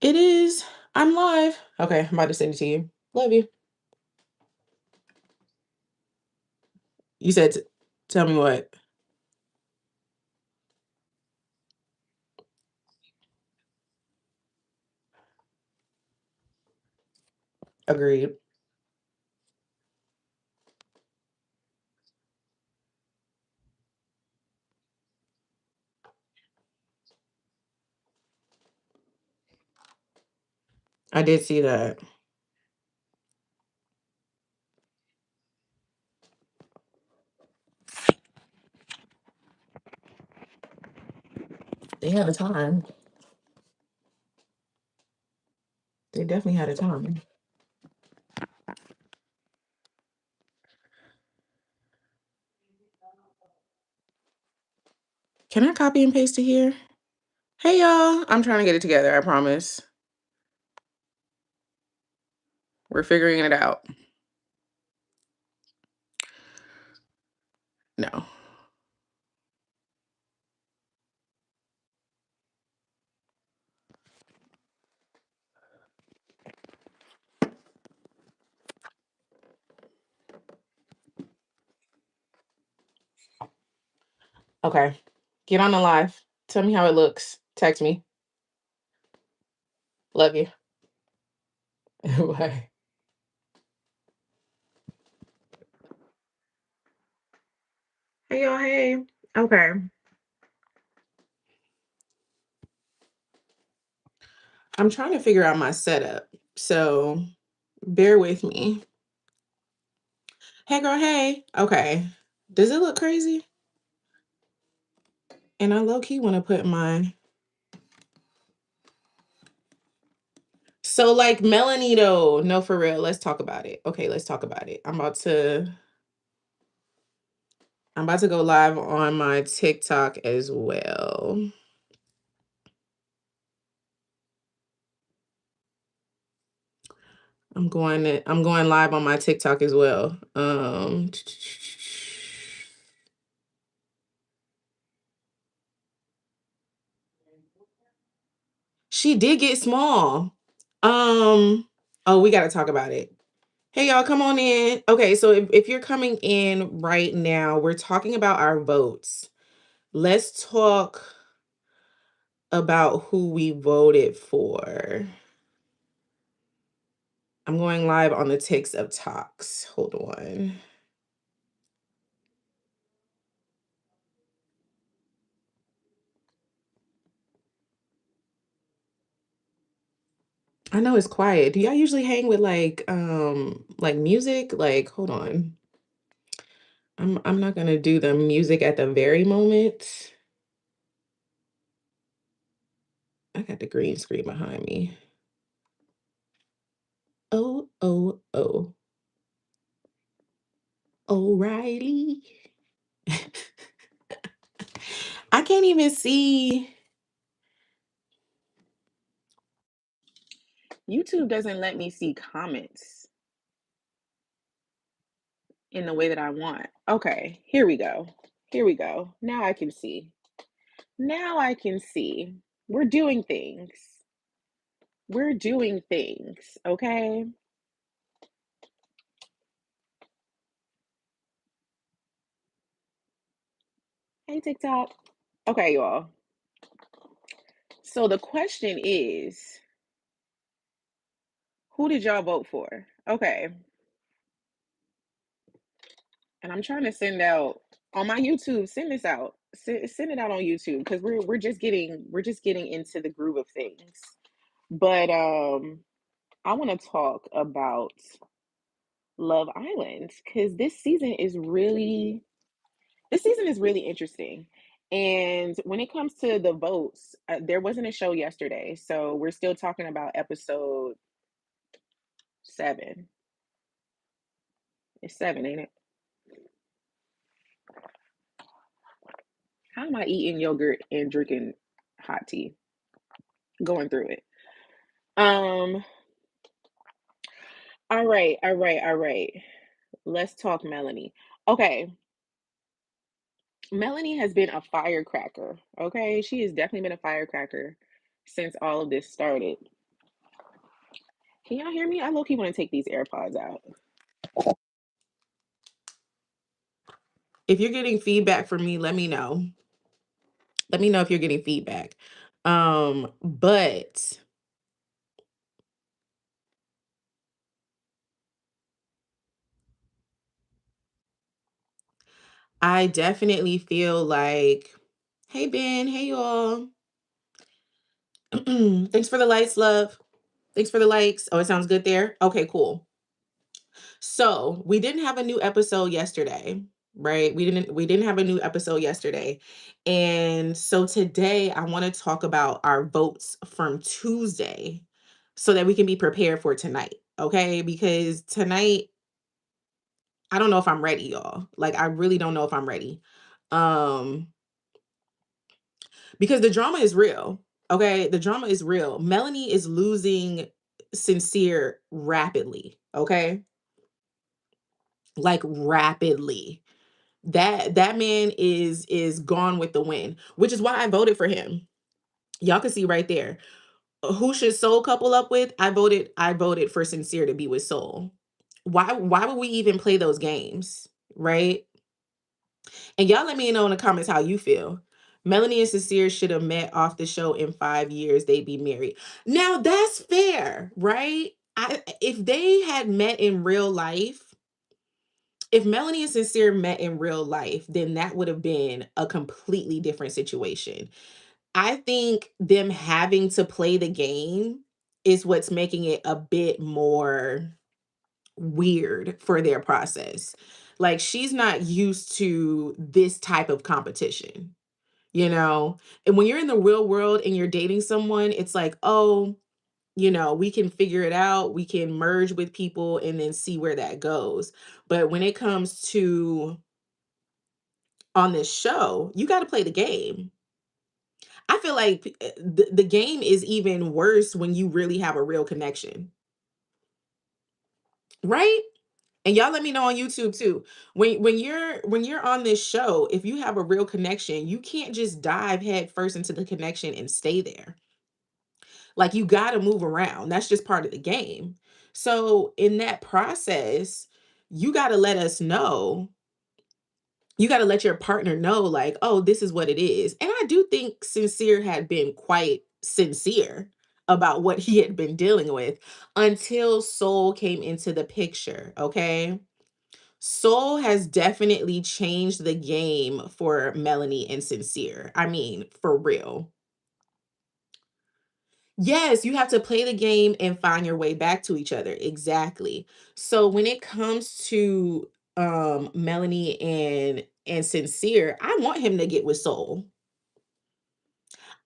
It is. I'm live. Okay, I'm about to send it to you. Love you. You said, tell me what. Agreed. I did see that. They had a time. They definitely had a time. Can I copy and paste it here? Hey y'all, I'm trying to get it together, I promise. We're figuring it out. No. Okay. Get on the live. Tell me how it looks. Text me. Love you. Bye. Hey y'all, hey. Okay. I'm trying to figure out my setup. So bear with me. Hey girl, hey. Okay. Does it look crazy? And I low key want to put my so like Melanie though. No, for real. Let's talk about it. Okay, let's talk about it. I'm about to go live on my TikTok as well. I'm going live on my TikTok as well. She did get small. Oh, we gotta talk about it. Hey y'all, come on in. Okay, so if you're coming in right now, we're talking about our votes. Let's talk about who we voted for. I'm going live on the Takes of Talks. Hold on. I know it's quiet. Do y'all usually hang with like music? Like, hold on. I'm not gonna do the music at the very moment. I got the green screen behind me. Oh, oh, oh. O'Reilly. I can't even see. YouTube doesn't let me see comments in the way that I want. Okay, here we go. Here we go. Now I can see. Now I can see. We're doing things. We're doing things, okay? Hey, TikTok. Okay, y'all. So the question is, who did y'all vote for? Okay. And I'm trying to send out on my YouTube, send this out. Send it out on YouTube because we're just getting into the groove of things. But I want to talk about Love Island because this season is really interesting. And when it comes to the votes, there wasn't a show yesterday, so we're still talking about episode 7. It's 7, ain't it? How am I eating yogurt and drinking hot tea? Going through it. Um, all right, all right, all right. Let's talk Melanie. Okay, Melanie has been a firecracker. Okay, she has definitely been a firecracker since all of this started. Can y'all hear me? I low key want to take these AirPods out. If you're getting feedback from me, let me know. Let me know if you're getting feedback. But I definitely feel like, hey Ben, hey y'all. Thanks for the lights, love. Thanks for the likes. Oh, it sounds good there. Okay, cool. So we didn't have a new episode yesterday, right? We didn't have a new episode yesterday. And so today I want to talk about our votes from Tuesday so that we can be prepared for tonight. Okay. Because tonight, I don't know if I'm ready, y'all. Like I really don't know if I'm ready. Um, because the drama is real. Okay. The drama is real. Melanie is losing Sincere rapidly. Okay. Like rapidly. That man is gone with the wind, which is why I voted for him. Y'all can see right there. Who should Soul couple up with? I voted for Sincere to be with Soul. Why would we even play those games? Right? And y'all let me know in the comments how you feel. Melanie and Sincere should have met off the show in 5 years, they'd be married. Now that's fair, right? If they had met in real life, if Melanie and Sincere met in real life, then that would have been a completely different situation. I think them having to play the game is what's making it a bit more weird for their process. Like she's not used to this type of competition, you know? And when you're in the real world and you're dating someone, it's like, oh, we can figure it out. We can merge with people and then see where that goes. But when it comes to on this show, you got to play the game. I feel like the game is even worse when you really have a real connection, right? And y'all let me know on YouTube too. When you're on this show, if you have a real connection, you can't just dive head first into the connection and stay there. Like you got to move around. That's just part of the game. So in that process, you got to let us know you got to let your partner know like, oh, this is what it is. And I do think Sincere had been quite sincere about what he had been dealing with until Soul came into the picture. Okay. Soul has definitely changed the game for Melanie and Sincere. I mean, for real. Yes, you have to play the game and find your way back to each other. Exactly. So when it comes to Melanie and Sincere, I want him to get with Soul.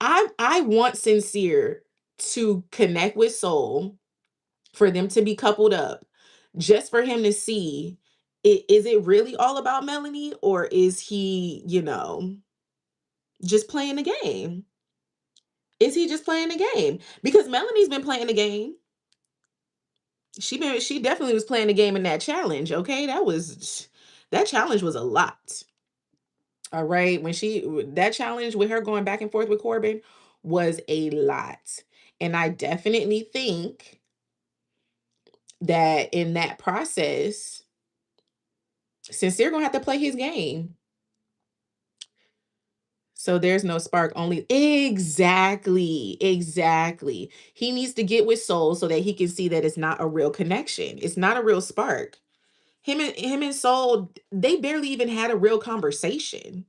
I want Sincere to connect with Soul for them to be coupled up just for him to see is it really all about Melanie or is he, just playing the game? Is he just playing the game? Because Melanie's been playing the game. She definitely was playing the game in that challenge, okay? That challenge was a lot. All right. That challenge with her going back and forth with Corbin was a lot. And I definitely think that in that process, Sincere gonna have to play his game. So there's no spark, only exactly. He needs to get with Soul so that he can see that it's not a real connection. It's not a real spark. Him and Soul, they barely even had a real conversation.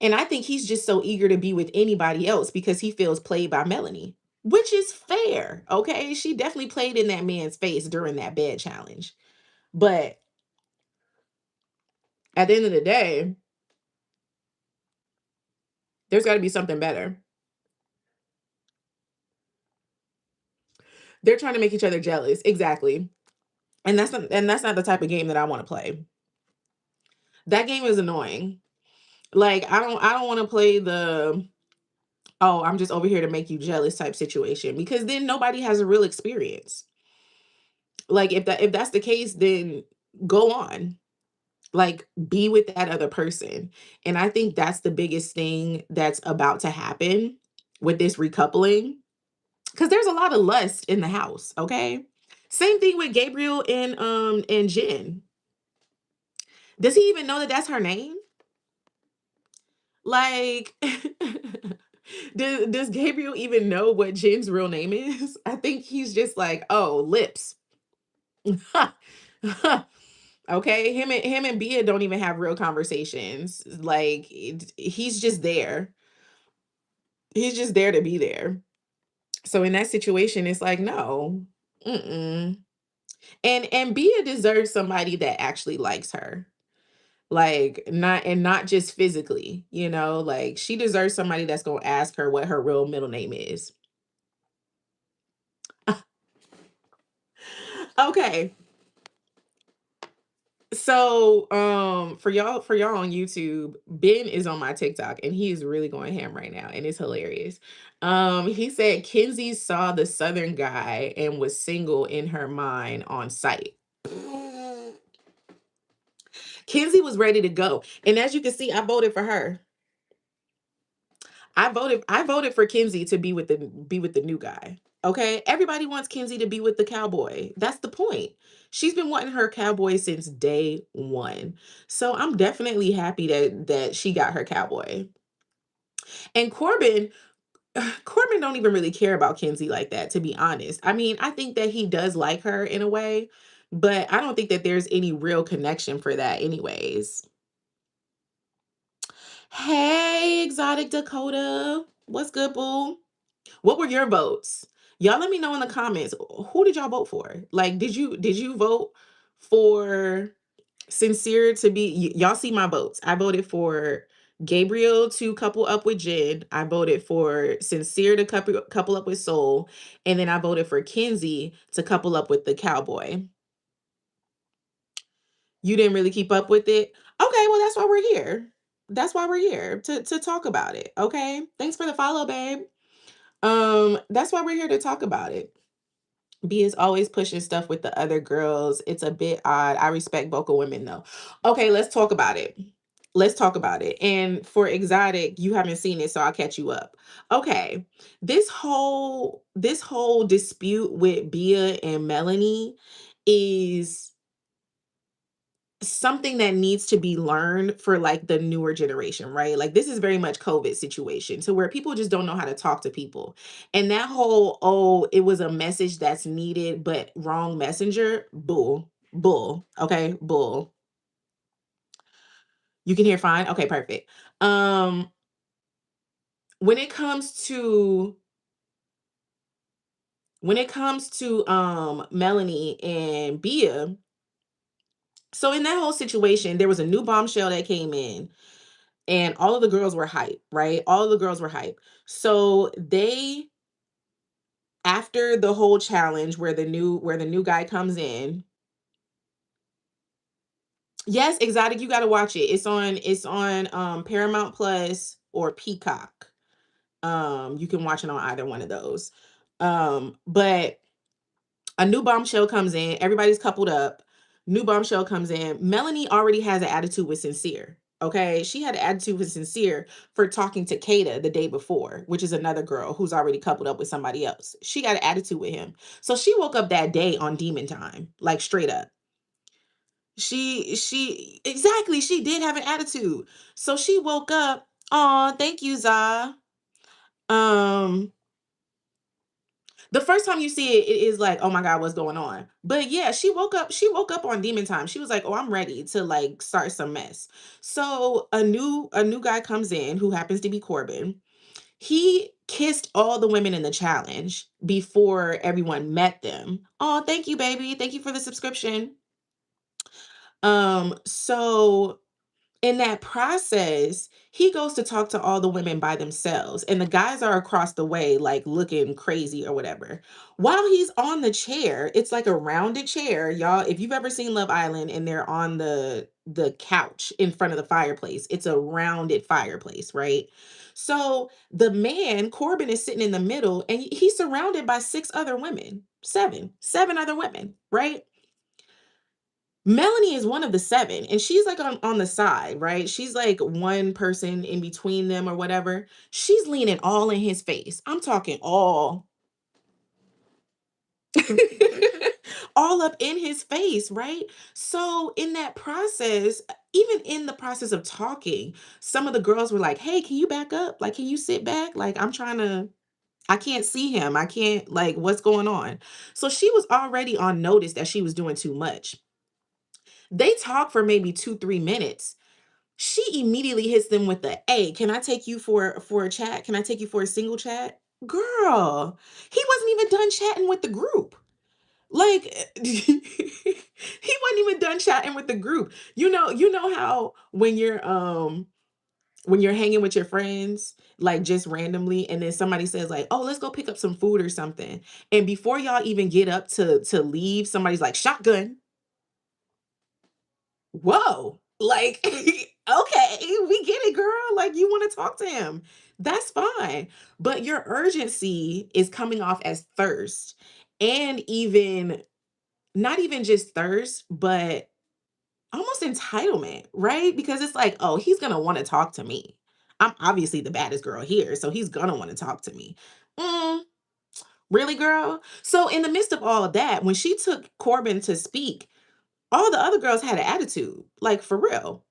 And I think he's just so eager to be with anybody else because he feels played by Melanie, which is fair. Okay. She definitely played in that man's face during that bed challenge. But at the end of the day, there's got to be something better. They're trying to make each other jealous. Exactly. And that's not the type of game that I want to play. That game is annoying. Like I don't want to play the oh, I'm just over here to make you jealous type situation because then nobody has a real experience. Like if that's the case, then go on. Like be with that other person. And I think that's the biggest thing that's about to happen with this recoupling Because there's a lot of lust in the house, okay? Same thing with Gabriel and Jen. Does he even know that that's her name? Like, does Gabriel even know what Jen's real name is? I think he's just like, oh, lips. Okay, him and Bia don't even have real conversations. Like, he's just there. He's just there to be there. So in that situation, it's like, no. Mm-mm. And Bia deserves somebody that actually likes her. Like, not just physically, like she deserves somebody that's gonna ask her what her real middle name is. Okay. So, for y'all on YouTube, Ben is on my TikTok and he is really going ham right now and it's hilarious. He said Kenzie saw the Southern guy and was single in her mind on sight. Kenzie was ready to go. And as you can see, I voted for her. I voted for Kenzie to be with the new guy. Okay? Everybody wants Kenzie to be with the cowboy. That's the point. She's been wanting her cowboy since day 1. So I'm definitely happy that she got her cowboy. And Corbin don't even really care about Kenzie like that, to be honest. I mean, I think that he does like her in a way, but I don't think that there's any real connection for that anyways. Hey, Exotic Dakota. What's good, boo? What were your votes? Y'all let me know in the comments. Who did y'all vote for? Like, did you vote for Sincere to be y'all see my votes. I voted for Gabriel to couple up with Jen. I voted for Sincere to couple up with Soul. And then I voted for Kenzie to couple up with the cowboy. You didn't really keep up with it? Okay, well, that's why we're here. That's why we're here to talk about it. Okay. Thanks for the follow, babe. That's why we're here to talk about it. B is always pushing stuff with the other girls. It's a bit odd. I respect vocal women though. Okay, let's talk about it. Let's talk about it. And for Exotic, you haven't seen it, so I'll catch you up. Okay. This whole dispute with Bia and Melanie is something that needs to be learned for like the newer generation, right? Like this is very much COVID situation to where people just don't know how to talk to people. And that whole, oh, it was a message that's needed, but wrong messenger, bull, bull. Okay, bull. You can hear fine? Okay, perfect. Um, when it comes to Melanie and Bia, so in that whole situation, there was a new bombshell that came in and all of the girls were hype, right? All of the girls were hype. So they after the whole challenge where the new guy comes in. Yes, Exotic, you got to watch it. It's on Paramount Plus or Peacock. You can watch it on either one of those. But a new bombshell comes in, everybody's coupled up. New bombshell comes in. Melanie already has an attitude with Sincere. Okay. She had an attitude with Sincere for talking to Kata the day before, which is another girl who's already coupled up with somebody else. She got an attitude with him. So she woke up that day on demon time, like straight up. She exactly, she did have an attitude. So she woke up. Oh, thank you, Za. Um, the first time you see it, it is like, oh my God, what's going on? But yeah, she woke up on demon time. She was like, oh, I'm ready to like start some mess. So a new guy comes in who happens to be Corbin. He kissed all the women in the challenge before everyone met them. Oh, thank you, baby. Thank you for the subscription. So in that process, he goes to talk to all the women by themselves, and the guys are across the way, like looking crazy or whatever. While he's on the chair, it's like a rounded chair, y'all. If you've ever seen Love Island and they're on the couch in front of the fireplace, it's a rounded fireplace, right? So the man, Corbin, is sitting in the middle, and he's surrounded by six other women, seven other women, right? Melanie is one of the 7, and she's, like, on the side, right? She's, like, one person in between them or whatever. She's leaning all in his face. I'm talking all. All up in his face, right? So in that process, even in the process of talking, some of the girls were like, "Hey, can you back up? Like, can you sit back? Like, I can't see him. I can't, like, what's going on?" So she was already on notice that she was doing too much. They talk for maybe 2, 3 minutes. She immediately hits them with the, "Hey, can I take you for a chat? Can I take you for a single chat?" Girl, he wasn't even done chatting with the group. Like, he wasn't even done chatting with the group. You know how when you're hanging with your friends, like just randomly, and then somebody says, like, "Oh, let's go pick up some food or something." And before y'all even get up to leave, somebody's like, "Shotgun." Whoa. Like, okay, we get it, girl. Like, you want to talk to him. That's fine. But your urgency is coming off as thirst, and even not even just thirst, but almost entitlement, right? Because it's like, "Oh, he's gonna want to talk to me. I'm obviously the baddest girl here, so he's gonna want to talk to me." Mm, really, girl? So in the midst of all of that, when she took Corbin to speak, all the other girls had an attitude, like, for real.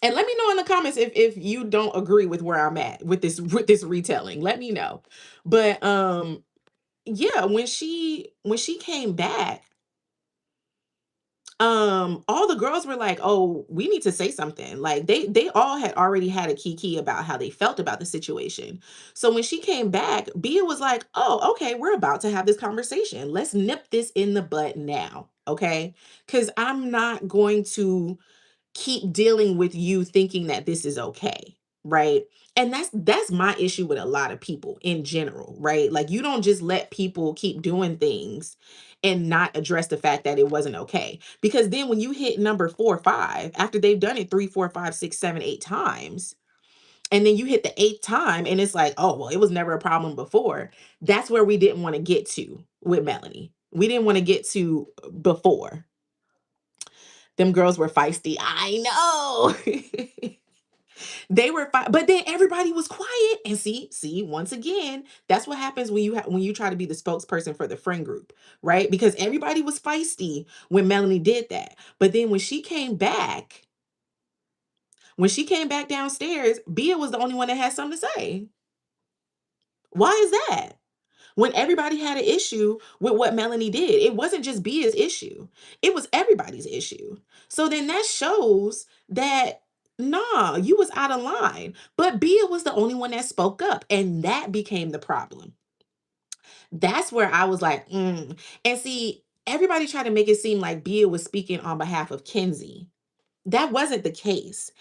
And let me know in the comments if you don't agree with where I'm at with this retelling. Let me know. But yeah, when she came back, all the girls were like, "Oh, we need to say something." Like, they all had already had a kiki about how they felt about the situation. So when she came back, Bia was like, "Oh, okay, we're about to have this conversation. Let's nip this in the bud now, okay? Cuz I'm not going to keep dealing with you thinking that this is okay, right?" And that's my issue with a lot of people in general, right? Like, you don't just let people keep doing things and not address the fact that it wasn't okay. Because then when you hit number 4 or 5, after they've done it 3, 4, 5, 6, 7, 8 times, and then you hit the eighth time and it's like, "Oh, well, it was never a problem before." That's where we didn't want to get to with Melanie. We didn't want to get to before. Them girls were feisty. I know. They were fine, but then everybody was quiet. And see, once again, that's what happens when when you try to be the spokesperson for the friend group, right? Because everybody was feisty when Melanie did that. But then when she came back downstairs, Bia was the only one that had something to say. Why is that? When everybody had an issue with what Melanie did, it wasn't just Bia's issue. It was everybody's issue. So then that shows that, nah, you was out of line. But Bia was the only one that spoke up, and that became the problem. That's where I was like, mm. And see, everybody tried to make it seem like Bia was speaking on behalf of Kenzie. That wasn't the case.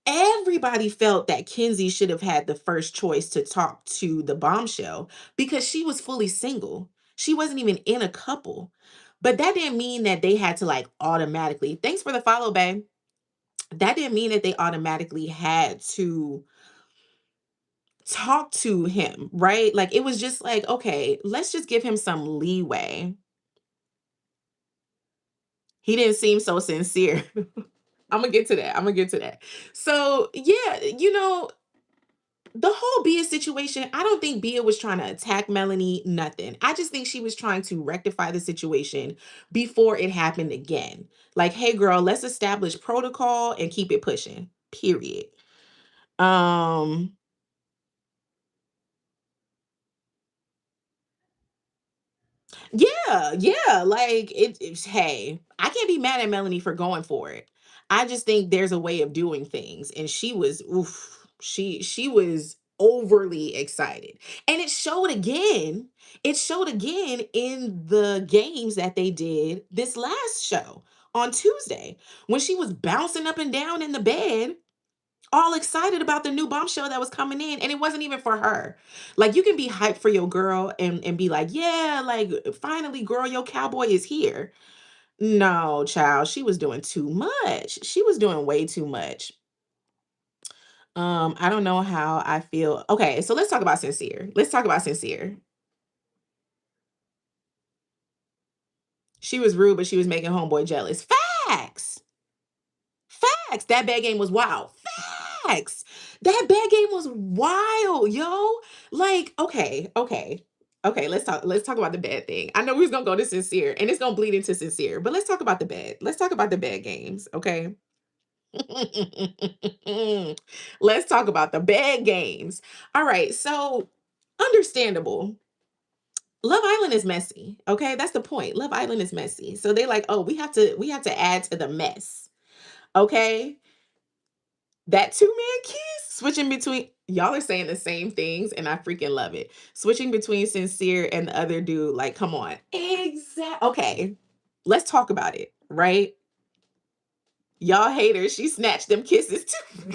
Everybody felt that Kenzie should have had the first choice to talk to the bombshell because she was fully single. She wasn't even in a couple. But that didn't mean that they had to, like, automatically, thanks for the follow, babe. That didn't mean that they automatically had to talk to him, right? Like, it was just like, okay, let's just give him some leeway. He didn't seem so sincere. I'm gonna get to that. I'm gonna get to that. So, yeah, the whole Bia situation, I don't think Bia was trying to attack Melanie, nothing. I just think she was trying to rectify the situation before it happened again. Like, "Hey girl, let's establish protocol and keep it pushing." Period. Um Yeah, yeah, like, it's, hey, I can't be mad at Melanie for going for it. I just think there's a way of doing things, and she was, oof, she was overly excited. And it showed again. It showed again in the games that they did this last show on Tuesday when she was bouncing up and down in the bed, all excited about the new bombshell that was coming in, and it wasn't even for her. Like, you can be hyped for your girl and be like, "Yeah, like, finally, girl, your cowboy is here." No, child, she was doing too much. She was doing way too much. I don't know how I feel. Okay, so let's talk about Sincere. Let's talk about Sincere. She was rude, but she was making homeboy jealous. Facts. Facts. That bad game was wild. Facts. That bad game was wild, yo. Like, okay, okay. Okay, let's talk about the bad thing. I know we was gonna go to sincere, and it's gonna bleed into sincere, but let's talk about the bad. Let's talk about the bad games, okay? Let's talk about the bad games. All right, so understandable. Love Island is messy. Okay, that's the point. Love Island is messy. So they like, oh, we have to add to the mess. Okay, that two-man kiss, switching between y'all are saying the same things, and I freaking love it. Switching between sincere and the other dude, like, come on. Okay, let's talk about it, right? Y'all haters, she snatched them kisses too.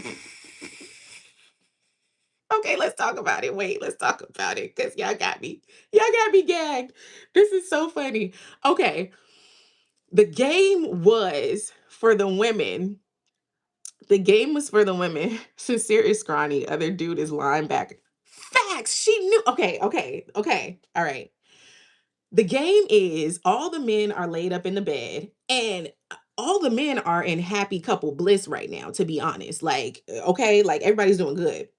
Okay, let's talk about it. Wait, let's talk about it because y'all got me. Y'all got me gagged. This is so funny. Okay, the game was for the women. The game was for the women. Sincere is scrawny. Other dude is linebacker. Facts. She knew. Okay, okay, okay. All right. The game is all the men are laid up in the bed, and all the men are in happy couple bliss right now, to be honest. Like, okay, like everybody's doing good.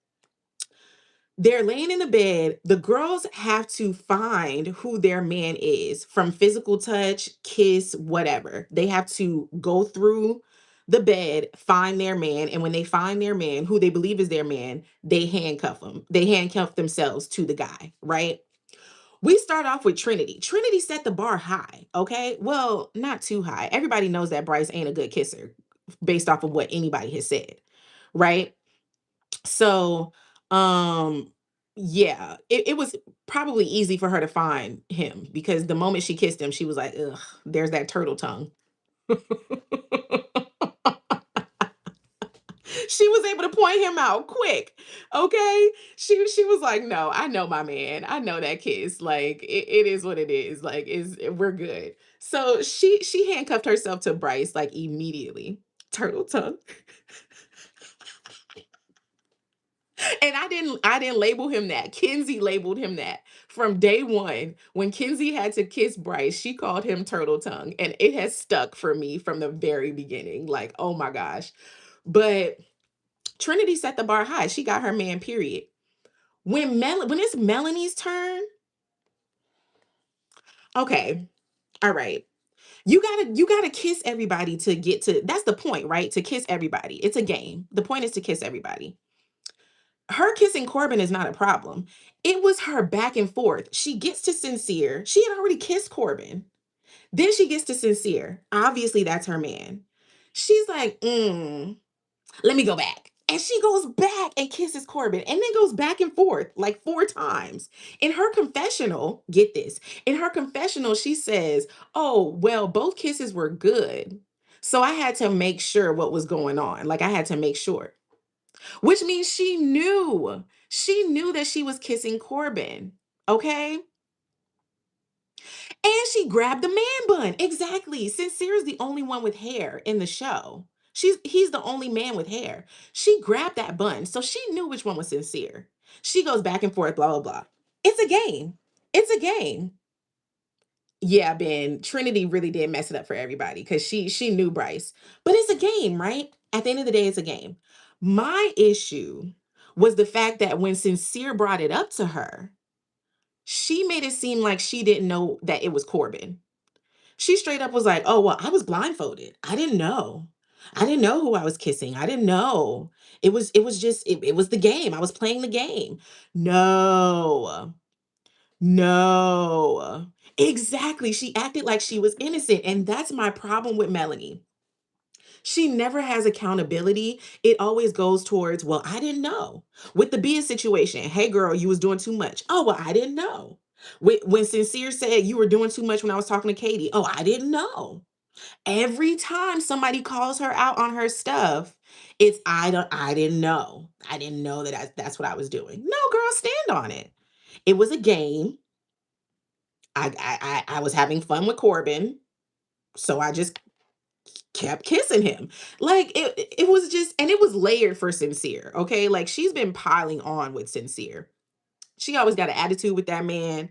They're laying in the bed. The girls have to find who their man is from physical touch, kiss, whatever. They have to go through the bed, find their man. And when they find their man, who they believe is their man, they handcuff them. They handcuff themselves to the guy, right? We start off with Trinity. Trinity set the bar high, okay? Well, not too high. Everybody knows that Bryce ain't a good kisser based off of what anybody has said, right? So, um, yeah, it was probably easy for her to find him because the moment she kissed him, she was like, "Ugh, there's that turtle tongue." She was able to point him out quick. Okay. She was like, no, I know my man. I know that kiss. Like it is what it is. Like is we're good. So she handcuffed herself to Bryce like immediately. Turtle tongue. And I didn't label him that. Kenzie labeled him that from day one. When Kenzie had to kiss Bryce, she called him turtle tongue. And it has stuck for me from the very beginning. Like, oh my gosh. But Trinity set the bar high. She got her man, period. When it's Melanie's turn, okay, all right. You gotta kiss everybody to get to that's the point, right? To kiss everybody. It's a game. The point is to kiss everybody. Her kissing Corbin is not a problem. It was her back and forth. She gets to Sincere. She had already kissed Corbin. Then she gets to Sincere. Obviously, that's her man. She's like, let me go back. And she goes back and kisses Corbin and then goes back and forth like four times. In her confessional, get this, in her confessional, she says, oh, well, both kisses were good. So I had to make sure what was going on. Like I had to make sure, which means she knew. She knew that she was kissing Corbin. Okay. And she grabbed the man bun. Exactly. Sincere is the only one with hair in the show. He's the only man with hair. She grabbed that bun. So she knew which one was sincere. She goes back and forth, blah, blah, blah. It's a game. It's a game. Yeah, Ben. Trinity really did mess it up for everybody because she knew Bryce. But it's a game, right? At the end of the day, it's a game. My issue was the fact that when Sincere brought it up to her, she made it seem like she didn't know that it was Corbin. She straight up was like, "Oh, well, I was blindfolded. I didn't know. I didn't know who I was kissing. I didn't know. It was just it was the game. I was playing the game." No. No. Exactly. She acted like she was innocent, and that's my problem with Melanie. She never has accountability. It always goes towards, well, I didn't know. With the Bia situation, hey girl, you was doing too much. Oh, well, I didn't know. When Sincere said you were doing too much when I was talking to Katie. Oh, I didn't know. Every time somebody calls her out on her stuff, it's I didn't know. I didn't know that that's what I was doing. No, girl, stand on it. It was a game. I was having fun with Corbin, so I just kept kissing him. Like it was just and it was layered for Sincere, okay? Like she's been piling on with Sincere. She always got an attitude with that man.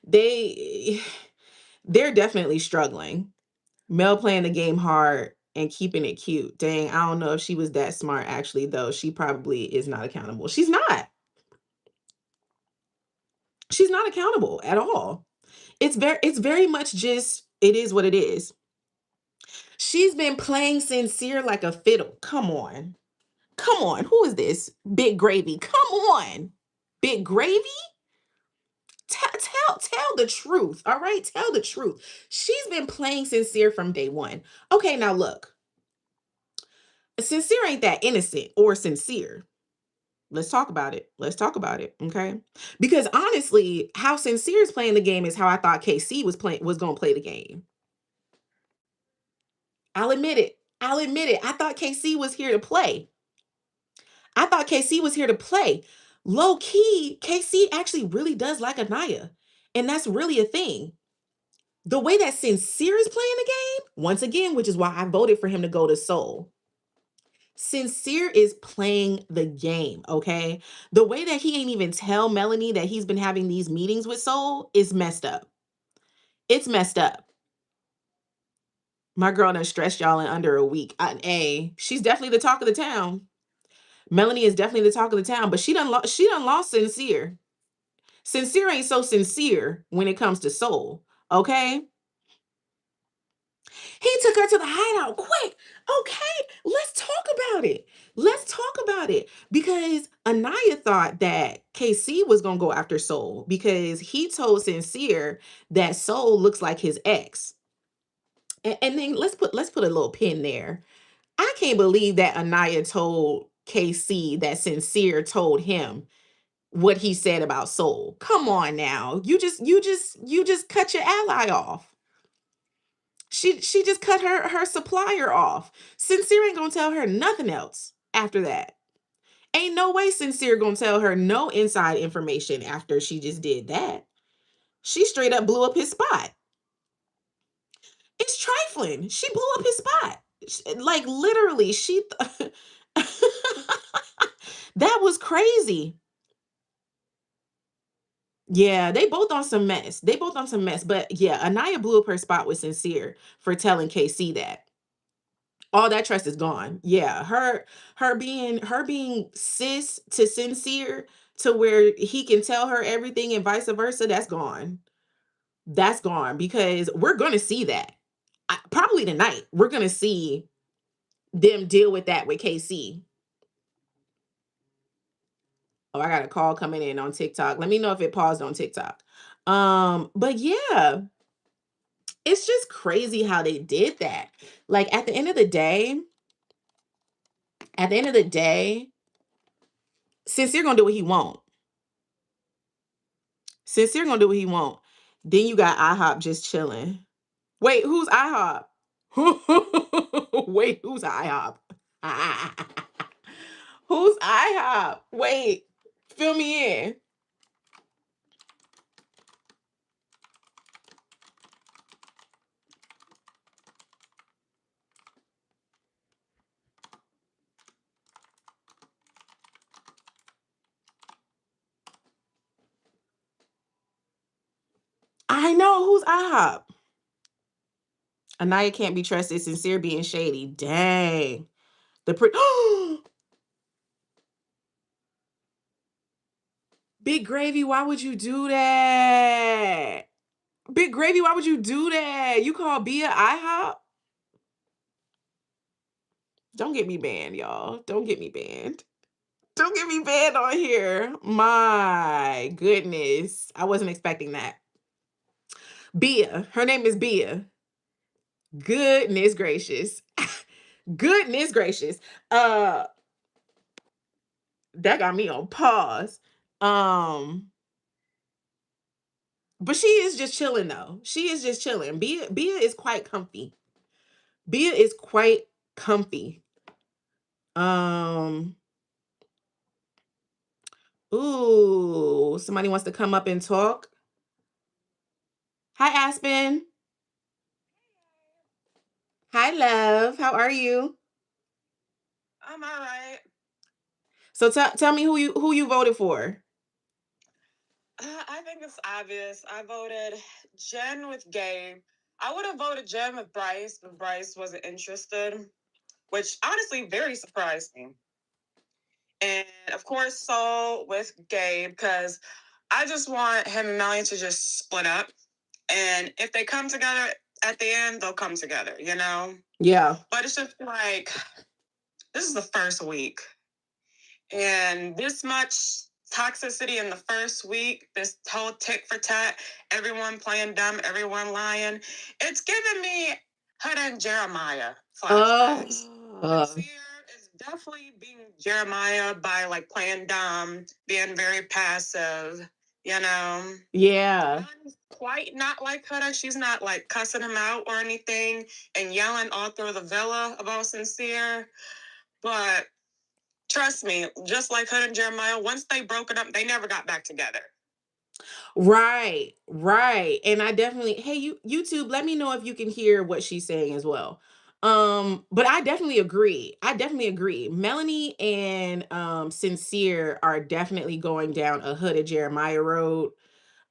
They they're definitely struggling. Mel playing the game hard and keeping it cute. Dang, I don't know if she was that smart actually though. She probably is not accountable. She's not. She's not accountable at all. It's very much just it is what it is. She's been playing sincere like a fiddle. Come on. Come on. Who is this? Big Gravy. Come on. Big Gravy? Tell the truth. All right? Tell the truth. She's been playing sincere from day one. Okay, now look. Sincere ain't that innocent or sincere. Let's talk about it. Let's talk about it. Okay. Because honestly, how sincere is playing the game is how I thought KC was gonna play the game. I'll admit it. I'll admit it. I thought KC was here to play. I thought KC was here to play. Low key, KC actually really does like Anaya. And that's really a thing. The way that Sincere is playing the game, once again, which is why I voted for him to go to Seoul. Sincere is playing the game, okay? The way that he ain't even tell Melanie that he's been having these meetings with Soul is messed up. It's messed up. My girl done stressed y'all in under a week. She's definitely the talk of the town. Melanie is definitely the talk of the town, but she done lost Sincere. Sincere ain't so sincere when it comes to Soul, okay? He took her to the hideout quick. Okay, let's talk about it. Let's talk about it. Because Anaya thought that KC was gonna go after Soul because he told Sincere that Soul looks like his ex. And then let's put a little pin there. I can't believe that Anaya told KC that Sincere told him what he said about Soul. Come on now. You just cut your ally off. She just cut her supplier off. Sincere ain't gonna tell her nothing else after that. Ain't no way Sincere gonna tell her no inside information after she just did that. She straight up blew up his spot. It's trifling. She blew up his spot. Like literally, that was crazy. Yeah, they both on some mess. They both on some mess. But yeah, Anaya blew up her spot with Sincere for telling KC that. All that trust is gone. Yeah, her being sis to Sincere to where he can tell her everything and vice versa, that's gone. That's gone because we're gonna see that. Probably tonight. We're gonna see them deal with that with KC. Oh, I got a call coming in on TikTok. Let me know if it paused on TikTok. But yeah, it's just crazy how they did that. Like at the end of the day, Sincere gonna do what he want. Sincere gonna do what he want. Then you got IHOP just chilling. Wait, who's IHOP? Wait, who's IHOP? Who's IHOP? Wait, fill me in. I know who's IHOP. Anaya can't be trusted. Sincere being shady. Dang. The pre- Big Gravy, why would you do that? Big Gravy, why would you do that? You call Bia IHOP? Don't get me banned, y'all. Don't get me banned. Don't get me banned on here. My goodness. I wasn't expecting that. Bia. Her name is Bia. Goodness gracious. Goodness gracious. Uh that got me on pause. Um but she is just chilling though. She is just chilling. Bia is quite comfy. Bia is quite comfy. Um ooh, somebody wants to come up and talk. Hi Aspen. Hi love. How are you? I'm all right. So tell me who you voted for. I think it's obvious. I voted Jen with Gabe. I would have voted Jen with Bryce, but Bryce wasn't interested, which honestly very surprised me. And of course, Saul with Gabe, because I just want him and Melanie to just split up. And if they come together at the end, they'll come together, you know? Yeah. But it's just like, this is the first week. And this much toxicity in the first week, this whole tick for tat, everyone playing dumb, everyone lying. It's giving me Huda and Jeremiah flashbacks. Sincere is definitely being Jeremiah by like playing dumb, being very passive, you know. Yeah. Melanie quite not like Huda. She's not like cussing him out or anything and yelling all through the villa about Sincere. But trust me, just like Huda and Jeremiah, once they broke it up, they never got back together. Right, right. And I definitely, hey, YouTube, let me know if you can hear what she's saying as well. But I definitely agree. I definitely agree. Melanie and Sincere are definitely going down a Huda Jeremiah road.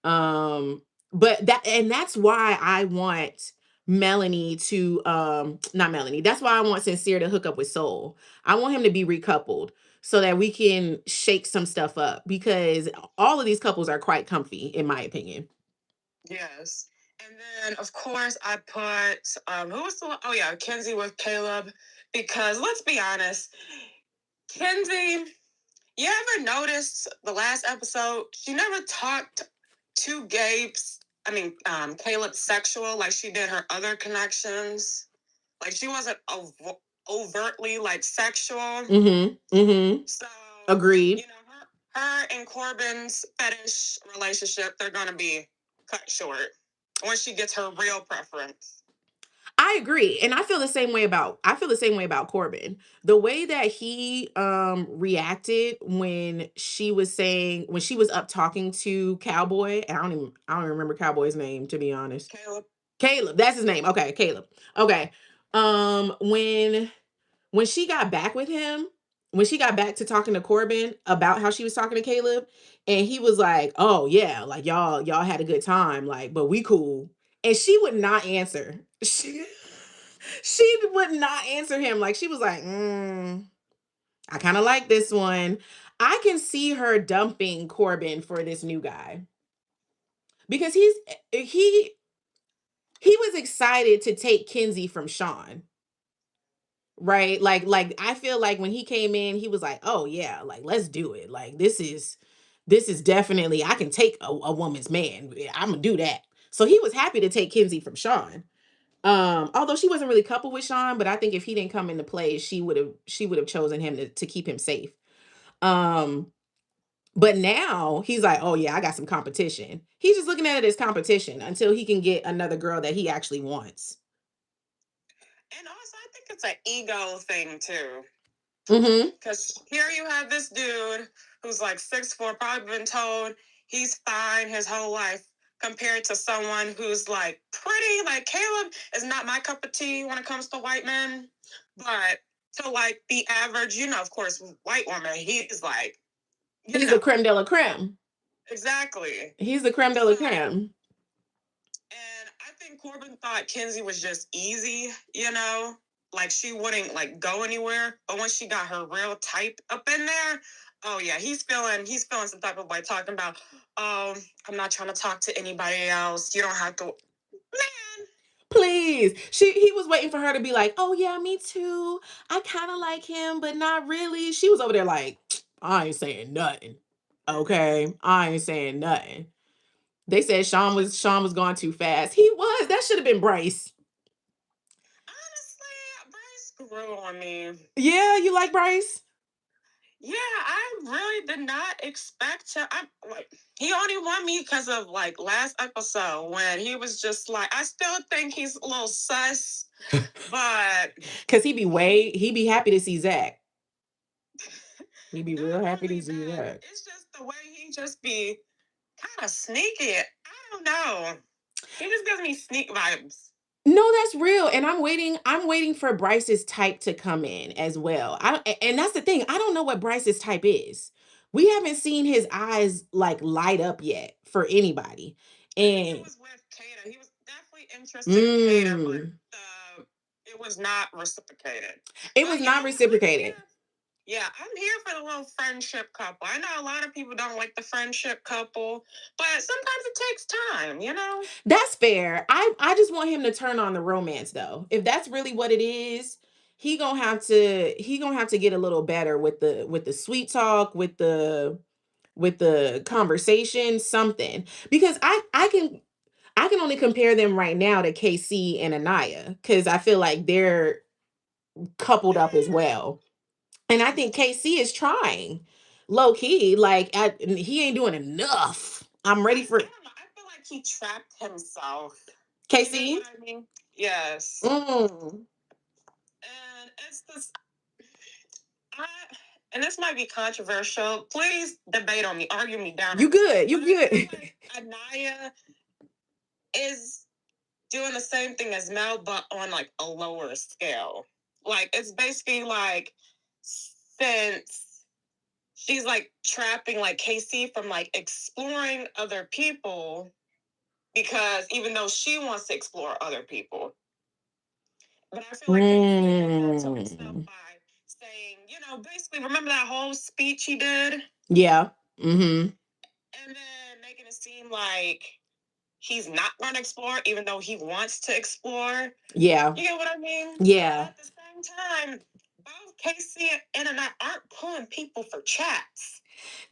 But that's why I want Melanie to not Melanie. That's why I want Sincere to hook up with Soul. I want him to be recoupled so that we can shake some stuff up because all of these couples are quite comfy in my opinion. Yes. And then of course I put who was the oh yeah, Kenzie with Caleb, because let's be honest, Kenzie, you ever noticed the last episode? She never talked to Caleb sexual like she did her other connections. Like she wasn't overtly like sexual. Mm-hmm. Mm-hmm. So Agreed. you know, her and Corbin's fetish relationship, they're gonna be cut short when she gets her real preference. I agree. And I feel the same way about Corbin. The way that he reacted when she was up talking to Cowboy, and I don't even remember Cowboy's name, to be honest. Caleb, that's his name. Okay, Caleb. Okay. When she got back with him, when she got back to talking to Corbin about how she was talking to Caleb, and he was like, "Oh yeah, like y'all had a good time, like, but we cool." And she would not answer. She would not answer him. Like she was like, I kind of like this one. I can see her dumping Corbin for this new guy because he was excited to take Kenzie from Sean. Right? Like I feel like when he came in, he was like, "Oh yeah, like let's do it. Like this is definitely I can take a woman's man. I'm gonna do that." So he was happy to take Kenzie from Sean. Although she wasn't really coupled with Sean, but I think if he didn't come into play, she would have chosen him to keep him safe. Um, but now he's like, "Oh yeah, I got some competition." He's just looking at it as competition until he can get another girl that he actually wants. And also, I think it's an ego thing too. Mm-hmm. Because here you have this dude who's like 6'4", probably been told he's fine his whole life, compared to someone who's like pretty. Like Caleb is not my cup of tea when it comes to white men, but to like the average, you know, of course, white woman, he's like, He's the creme de la creme. Exactly. He's the creme de la creme. And I think Corbin thought Kenzie was just easy, you know, like she wouldn't like go anywhere. But when she got her real type up in there, oh yeah, he's feeling some type of way, talking about, oh, I'm not trying to talk to anybody else. You don't have to. Man, please. He was waiting for her to be like, "Oh yeah, me too. I kind of like him, but not really." She was over there like, "I ain't saying nothing. Okay, I ain't saying nothing." They said Sean was going too fast. He was. That should have been Bryce. honestly, Bryce grew on me. Yeah, you like Bryce? Yeah, I really did not expect to. He only won me because of like last episode when he was just like, I still think he's a little sus, but because he be happy to see Zach. He'd be real happy to see Zach. It's just the way he just be kind of sneaky. I don't know. He just gives me sneak vibes. No, that's real. And I'm waiting for Bryce's type to come in as well. And that's the thing. I don't know what Bryce's type is. We haven't seen his eyes like light up yet for anybody. And he was with Kata. He was definitely interested in Kata, but it was not reciprocated. It was not reciprocated. Yeah, I'm here for the little friendship couple. I know a lot of people don't like the friendship couple, but sometimes it takes time, you know? That's fair. I just want him to turn on the romance though. If that's really what it is, he gonna have to get a little better with the sweet talk, with the conversation, something. Because I can only compare them right now to KC and Anaya because I feel like they're coupled up as well. And I think KC is trying low key, like he ain't doing enough. I'm ready for I don't know. I feel like he trapped himself. You know KC. what I mean? Yes. Mm. And it's this, and this might be controversial. Please debate on me, argue me down. You good? You But I feel good? like Anaya is doing the same thing as Mel, but on like a lower scale. Like it's basically like since she's like trapping like KC from like exploring other people because even though she wants to explore other people. But I feel like KC did that to himself by saying, you know, basically remember that whole speech he did? Yeah. Mm-hmm. And then making it seem like he's not going to explore, even though he wants to explore. Yeah. You get what I mean? Yeah. But at the same time, both Casey and I aren't pulling people for chats.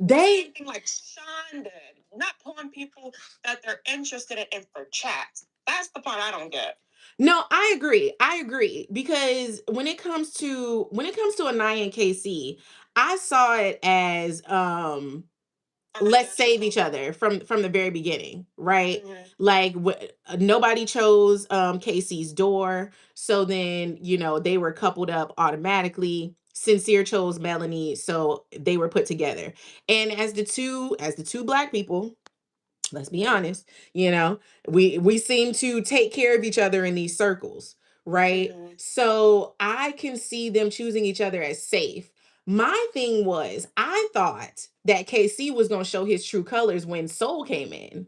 They Like Sean did, not pulling people that they're interested in for chats. That's the part I don't get. No, I agree. I agree because when it comes to Anaya and KC, I saw it as let's save each other from the very beginning, right? Mhm. Like nobody chose KC's door, so then you know they were coupled up automatically. Sincere chose Melanie, so they were put together. And as the two black people, let's be honest, you know, we seem to take care of each other in these circles, right? So I can see them choosing each other as safe. My thing was, I thought that KC was going to show his true colors when Soul came in.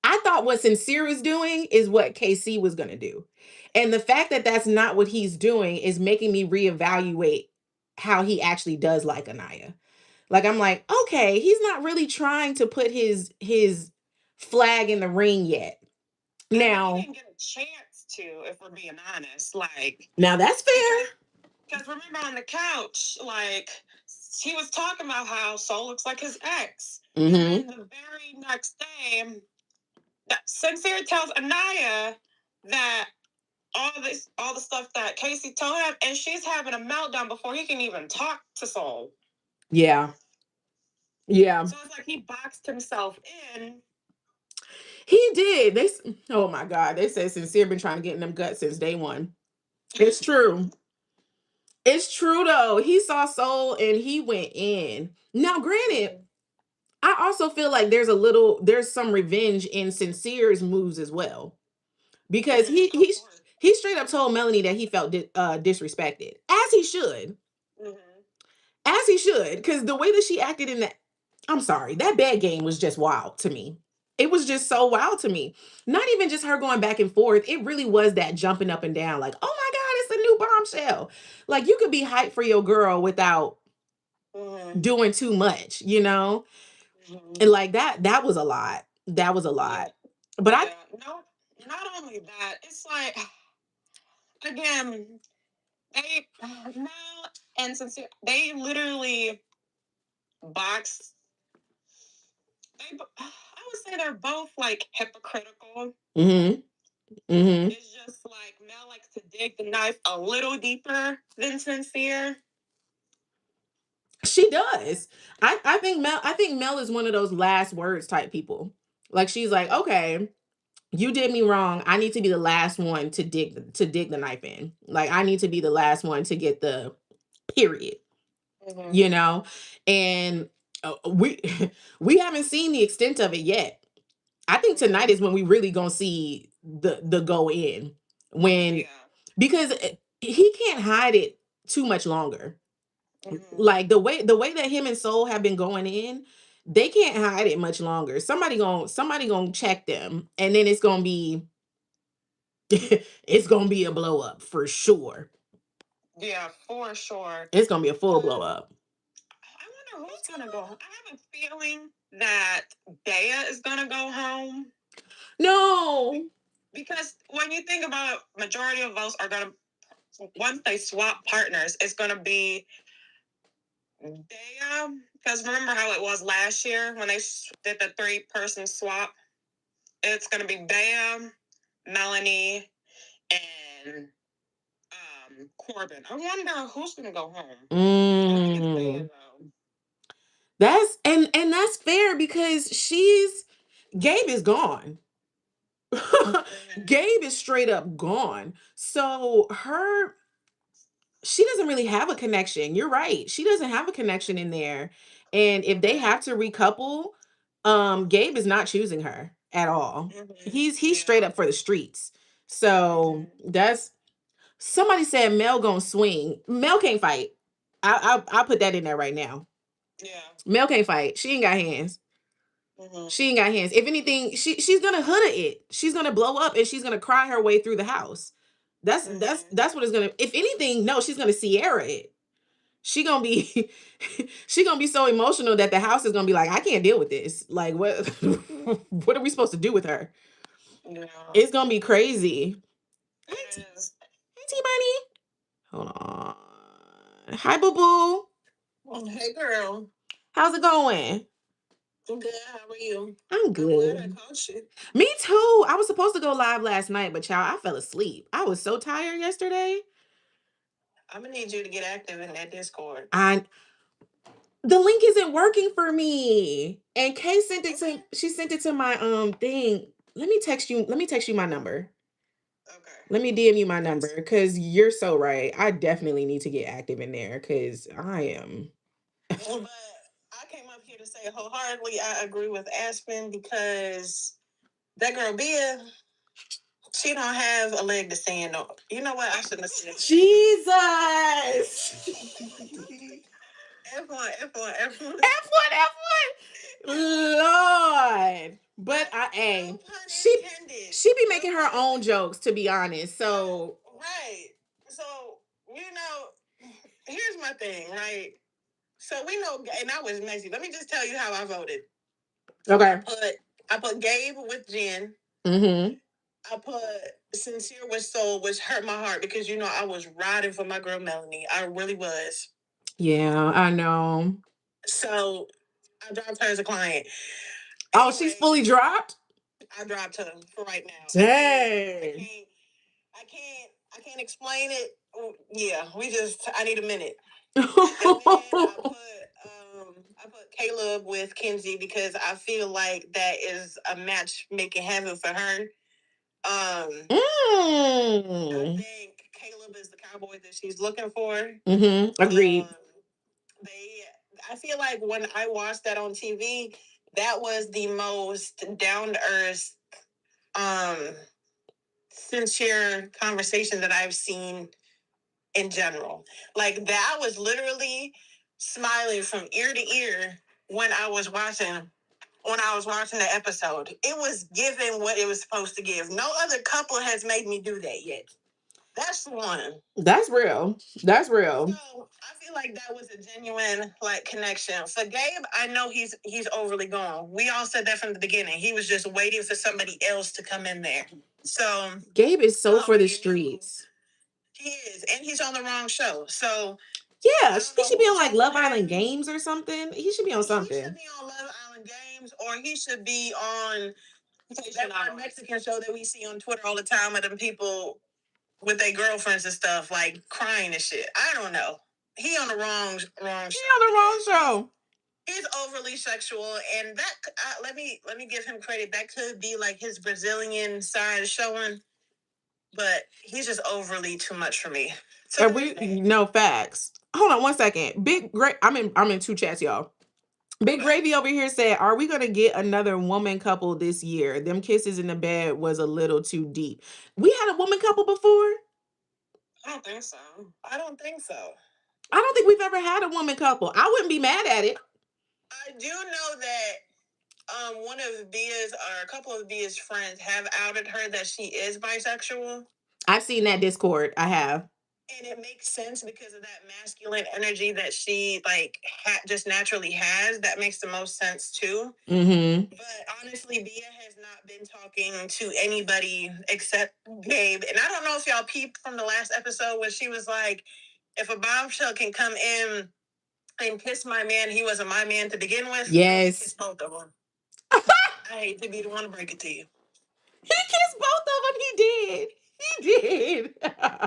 I thought what Sincere was doing is what KC was going to do. And the fact that that's not what he's doing is making me reevaluate how he actually does like Anaya. Like I'm like, okay, he's not really trying to put his flag in the ring yet. Now, he didn't get a chance to, if we're being honest. Like, now that's fair. Because remember on the couch, like he was talking about how Soul looks like his ex. Mm-hmm. And the very next day, that Sincere tells Anaya that all the stuff that Casey told him, and she's having a meltdown before he can even talk to Soul. Yeah. Yeah. So it's like he boxed himself in. He did. Oh my God. They said Sincere been trying to get in them guts since day one. It's true. It's true though. He saw Soul and he went in. Now, granted, I also feel like there's some revenge in Sincere's moves as well. Because he straight up told Melanie that he felt disrespected. As he should. Mm-hmm. As he should. Because the way that she acted in that, I'm sorry, that bad game was just wild to me. It was just so wild to me. Not even just her going back and forth. It really was that jumping up and down like, oh my God, it's a new bombshell. Like you could be hyped for your girl without doing too much, you know? And like that was a lot. That was a lot. But no, not only that, it's like again, they Mel and Sincere, they literally box. I would say they're both like hypocritical. Mm-hmm. Mm-hmm. It's just like Mel likes to dig the knife a little deeper than Sincere. She does. I think Mel is one of those last words type people. Like she's like, okay, you did me wrong. I need to be the last one to dig the knife in. Like I need to be the last one to get the period. Mm-hmm. You know? And we we haven't seen the extent of it yet. I think tonight is when we really gonna see the go in when because he can't hide it too much longer. Mm-hmm. Like the way that him and Soul have been going in, they can't hide it much longer. Somebody gonna check them, and then it's gonna be it's gonna be a blow up for sure. Yeah, for sure. It's gonna be a full blow up. I wonder who's gonna go home. I have a feeling that Daya is gonna go home. No. Because when you think about majority of votes are gonna, once they swap partners, it's gonna be Daya. Because remember how it was last year when they did the 3-person swap? It's gonna be Daya, Melanie, and Corbin. I wonder who's gonna go home. I think it's Daya, though. That's and that's fair because Gabe is gone. Gabe is straight up gone. So she doesn't really have a connection. You're right. She doesn't have a connection in there. And if they have to recouple, Gabe is not choosing her at all. He's straight up for the streets. So that's somebody said Mel gonna swing. Mel can't fight. I'll put that in there right now. Yeah. Mel can't fight. She ain't got hands. She ain't got hands. If anything, she's gonna hood it. She's gonna blow up and she's gonna cry her way through the house. That's what it's gonna. If anything, no, she's gonna Sierra it. She gonna be she gonna be so emotional that the house is gonna be like, I can't deal with this. Like, what what are we supposed to do with her? Yeah. It's gonna be crazy. It is. Hey, T Bunny. Hold on. Hi, boo boo. Hey, girl. How's it going? I'm good. How are you? I'm good. I'm glad I called you. Me too. I was supposed to go live last night, but child, I fell asleep. I was so tired yesterday. I'm gonna need you to get active in that Discord. The link isn't working for me. And Kay sent it to she sent it to my thing. Let me text you my number. Okay. Let me DM you my number because you're so right. I definitely need to get active in there because I am. But I came up here to say wholeheartedly I agree with Aspen because that girl Bia, she don't have a leg to stand on. You know what? I shouldn't have said Jesus. F1. Lord. But she be making her own jokes, to be honest. So right. So, here's my thing, right? So we know, and I was messy. Let me just tell you how I voted. Okay. I put Gabe with Jen. Mm-hmm. I put Sincere with Soul, which hurt my heart because I was riding for my girl Melanie. I really was. Yeah, I know. So I dropped her as a client. Oh, she's fully dropped? I dropped her for right now. Dang. I can't explain it. Yeah, I need a minute. And then I put Caleb with Kenzie because I feel like that is a match making heaven for her. I think Caleb is the cowboy that she's looking for. Agreed. I feel like when I watched that on TV, that was the most down to earth, sincere conversation that I've seen in general. Like that was literally smiling from ear to ear when I was watching the episode. It was giving what it was supposed to give. No other couple has made me do that yet. That's the one. That's real. So I feel like that was a genuine connection. For Gabe, I know he's overly gone. We all said that from the beginning. He was just waiting for somebody else to come in there. So Gabe is so for the streets. He is, and he's on the wrong show. So yeah, he should be on Love Island Games or something. He should be on something. He should be on Love Island Games, or he should be on that Mexican show that we see on Twitter all the time of them people with their girlfriends and stuff, crying and shit. I don't know. He on the wrong show. He on the wrong show. He's overly sexual, and that let me give him credit. That could be his Brazilian side showing, but he's just overly too much for me. So no facts. Hold on one second. I'm in two chats, y'all. Big Gravy over here said, "Are we gonna get another woman couple this year? Them kisses in the bed was a little too deep. We had a woman couple before. I don't think so. I don't think we've ever had a woman couple. I wouldn't be mad at it. I do know that one of Bia's or a couple of Bia's friends have outed her that she is bisexual. I've seen that Discord. I have. And it makes sense because of that masculine energy that she like just naturally has. That makes the most sense too. Mm-hmm. But honestly, Bia has not been talking to anybody except Gabe. And I don't know if y'all peeped from the last episode when she was like, if a bombshell can come in and kiss my man, he wasn't my man to begin with. Yes. Kiss both of them. I hate to be the one to break it to you. He kissed both of them. He did. He did.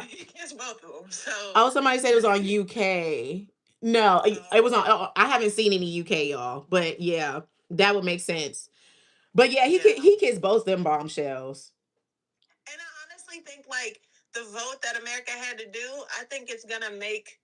He kissed both of them. So oh, somebody said it was on UK. No, it was on. I haven't seen any UK, y'all. But yeah, that would make sense. But yeah, he kissed both them bombshells. And I honestly think like the vote that America had to do, I think it's gonna make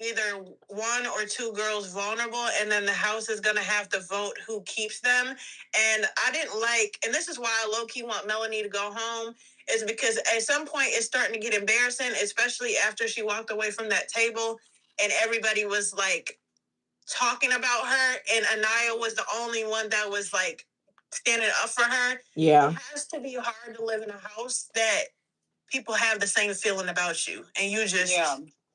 either one or two girls vulnerable, and then the House is gonna have to vote who keeps them. And I didn't like, and this is why I low-key want Melanie to go home, is because at some point it's starting to get embarrassing, especially after she walked away from that table and everybody was like talking about her, and Anaya was the only one that was like standing up for her. Yeah. It has to be hard to live in a house that people have the same feeling about you and you just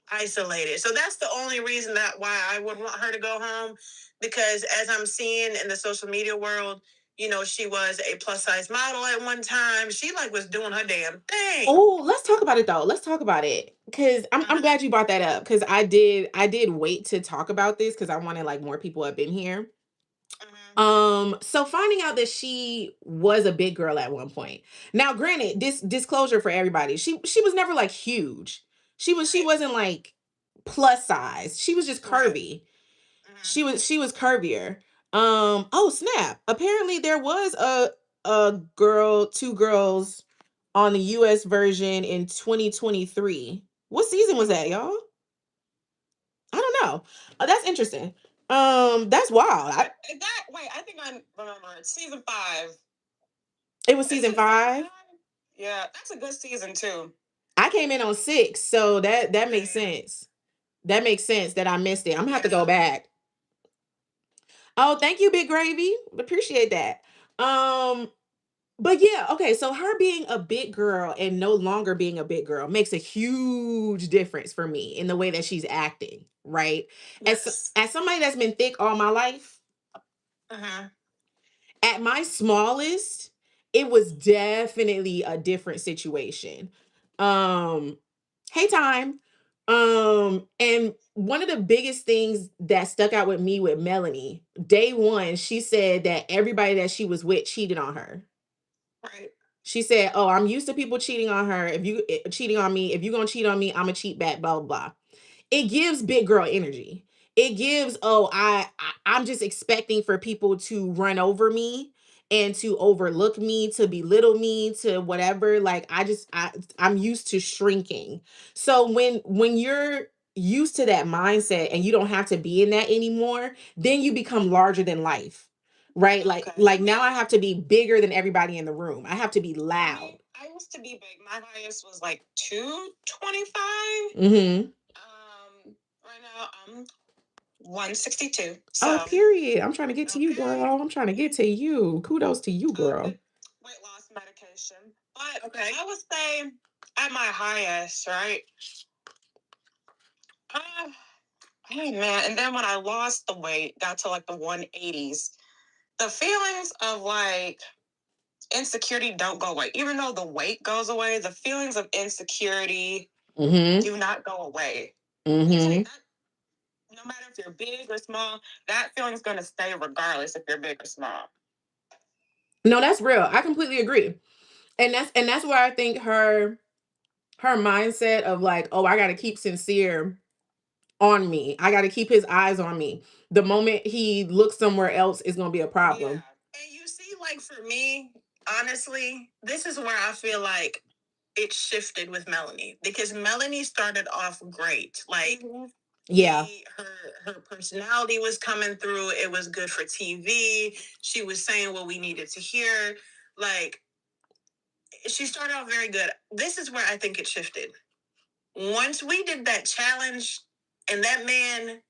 isolated. So that's the only reason that why I would want her to go home, because as I'm seeing in the social media world, you know, she was a plus size model at one time. She like was doing her damn thing. Oh, let's talk about it though. Let's talk about it. Cause I'm glad you brought that up. Cause I did wait to talk about this because I wanted like more people up in here. So finding out that she was a big girl at one point. Now, granted, this disclosure for everybody, she was never like huge. She wasn't like plus size. She was just curvy. She was curvier. Oh snap. Apparently there was two girls on the US version in 2023. What season was that, y'all? I don't know. That's interesting. That's wild. I think I remember it. Season 5. It was season 5. Yeah, that's a good season too. I came in on 6, so that makes sense. That makes sense that I missed it. I'm gonna have to go back. Oh, thank you, Big Gravy. Appreciate that. But yeah, okay, so her being a big girl and no longer being a big girl makes a huge difference for me in the way that she's acting, right? Yes. As somebody that's been thick all my life, at my smallest, it was definitely a different situation. Hey time. And one of the biggest things that stuck out with me with Melanie, day one, she said that everybody that she was with cheated on her. Right. She said, "Oh, I'm used to people cheating on her. If you cheating on me, if you're gonna cheat on me, I'm gonna cheat back." Blah blah blah. It gives big girl energy. It gives, oh, I'm just expecting for people to run over me and to overlook me, to belittle me, to whatever. Like I'm used to shrinking. So when you're used to that mindset and you don't have to be in that anymore, then you become larger than life. Right? Okay. Like now I have to be bigger than everybody in the room. I have to be loud. I used to be big. My highest was like 225. Mm-hmm. Right now I'm 162. Oh, period. I'm trying to get to you, girl. I'm trying to get to you. Kudos to you, girl. Weight loss medication. But okay, I would say at my highest, right? Oh man, and then when I lost the weight, got to like the 180s, the feelings of like insecurity don't go away. Even though the weight goes away, the feelings of insecurity do not go away. Mm-hmm. No matter if you're big or small, that feeling is going to stay regardless if you're big or small. No, that's real. I completely agree. And that's where I think her mindset of like, oh, I got to keep Sincere on me. I got to keep his eyes on me. The moment he looks somewhere else is going to be a problem. Yeah. And you see, like for me, honestly, this is where I feel like it shifted with Melanie, because Melanie started off great. Like, yeah, her personality was coming through. It was good for TV. She was saying what we needed to hear. Like, she started off very good. This is where I think it shifted. Once we did that challenge, and that man,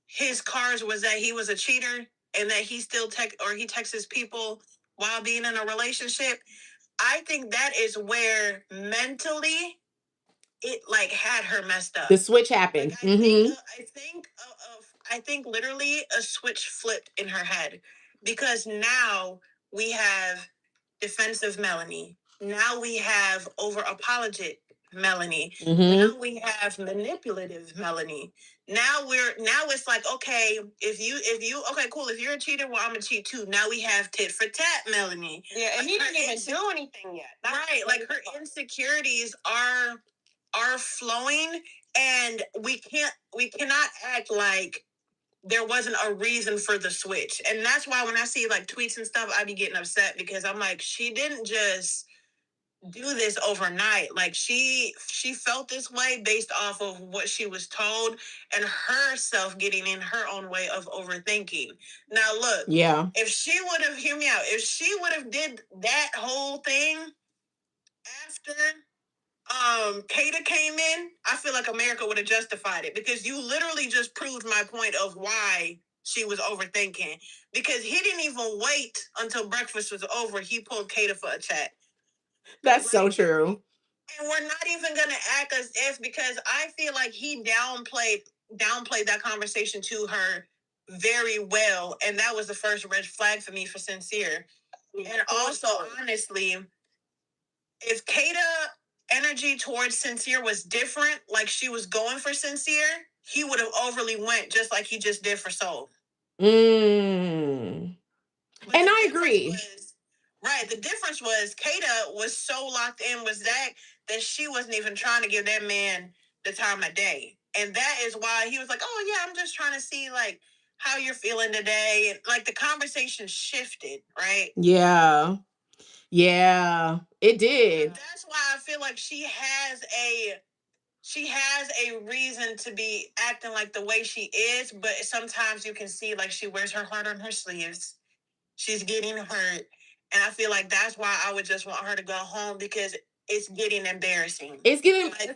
his cards was that he was a cheater and that he still he texts his people while being in a relationship. I think that is where mentally it like had her messed up. The switch happened. Like I think literally a switch flipped in her head, because now we have defensive Melanie. Now we have over apologetic Melanie. Now we have manipulative Melanie. Now it's like, okay, if you okay, cool. If you're a cheater, well, I'm a cheat too. Now we have tit for tat Melanie. Yeah, and he didn't even do anything yet. Right, like her insecurities are flowing, and we cannot act like there wasn't a reason for the switch. And that's why when I see like tweets and stuff, I be getting upset, because I'm like, she didn't just do this overnight. Like she felt this way based off of what she was told, and herself getting in her own way of overthinking. Now look, yeah, if she would have, hear me out, if she would have did that whole thing after Kata came in, I feel like America would have justified it, because you literally just proved my point of why she was overthinking. Because he didn't even wait until breakfast was over. He pulled Kata for a chat. That's so true. And we're not even gonna act as if, because I feel like he downplayed that conversation to her very well, and that was the first red flag for me for Sincere. And also, honestly, if Kata energy towards Sincere was different, like she was going for Sincere, he would have overly went just like he just did for Soul. And I agree. Right. The difference was Kata was so locked in with Zach that she wasn't even trying to give that man the time of day. And that is why he was like, oh yeah, I'm just trying to see like how you're feeling today. And like the conversation shifted, right? Yeah. Yeah, it did. That's why I feel like she has a reason to be acting like the way she is, but sometimes you can see like she wears her heart on her sleeves. She's getting hurt. And I feel like that's why I would just want her to go home, because it's getting embarrassing. It's getting, like,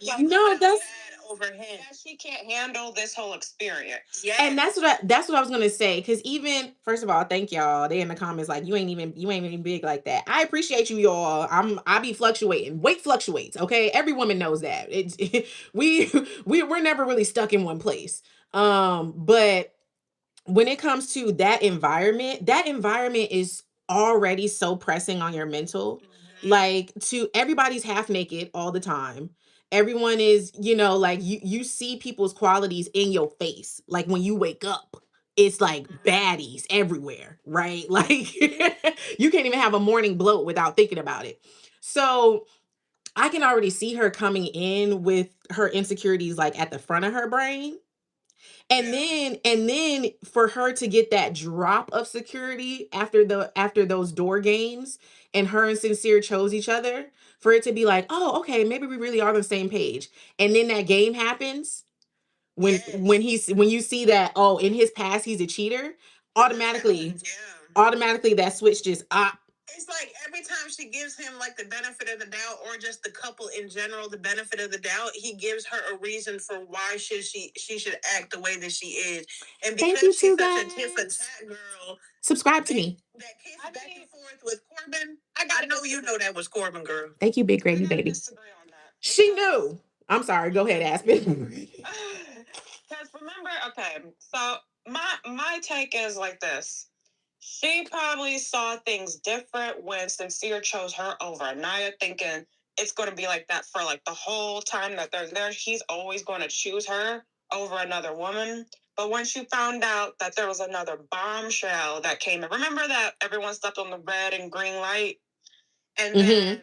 that's over him. Yeah, she can't handle this whole experience. Yeah. And that's what I was gonna say. Cause even, first of all, thank y'all. They in the comments like, you ain't even big like that. I appreciate you, y'all. I be fluctuating. Weight fluctuates. Okay. Every woman knows that. It's we're never really stuck in one place. But when it comes to that environment is already so pressing on your mental. Like, to everybody's half naked all the time. Everyone is, like you see people's qualities in your face. Like when you wake up, it's like baddies everywhere, right? Like you can't even have a morning bloat without thinking about it. So I can already see her coming in with her insecurities like at the front of her brain. And then for her to get that drop of security after those door games, and her and Sincere chose each other, for it to be like, oh, okay, maybe we really are on the same page. And then that game happens when you see that, oh, in his past he's a cheater, automatically that switch just it's like every time she gives him like the benefit of the doubt, or just the couple in general the benefit of the doubt, he gives her a reason for why she should act the way that she is. And because she's such a tit for tat girl, subscribe to me. That kiss back and forth with Corbin, I know you know that was Corbin, girl. Thank you, big gravy baby. She knew. I'm sorry. Go ahead, Aspen. Because remember, okay, so my take is like this. She probably saw things different when Sincere chose her over Naya, thinking it's going to be like that for like the whole time that they're there. He's always going to choose her over another woman. But when she found out that there was another bombshell that came in, remember that everyone slept on the red and green light? And then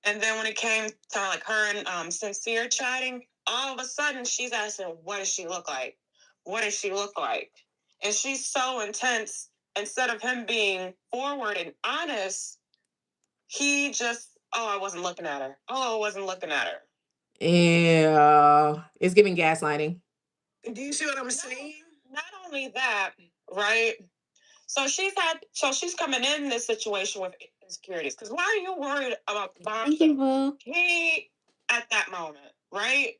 when it came to like her and Sincere chatting, all of a sudden she's asking, what does she look like? What does she look like? And she's so intense. Instead of him being forward and honest, he just, I wasn't looking at her. Oh, I wasn't looking at her. Yeah, it's giving gaslighting. Do you see what I'm saying? Not only that, right? So she's coming in this situation with insecurities. Because why are you worried about the bombshell? He, at that moment, right?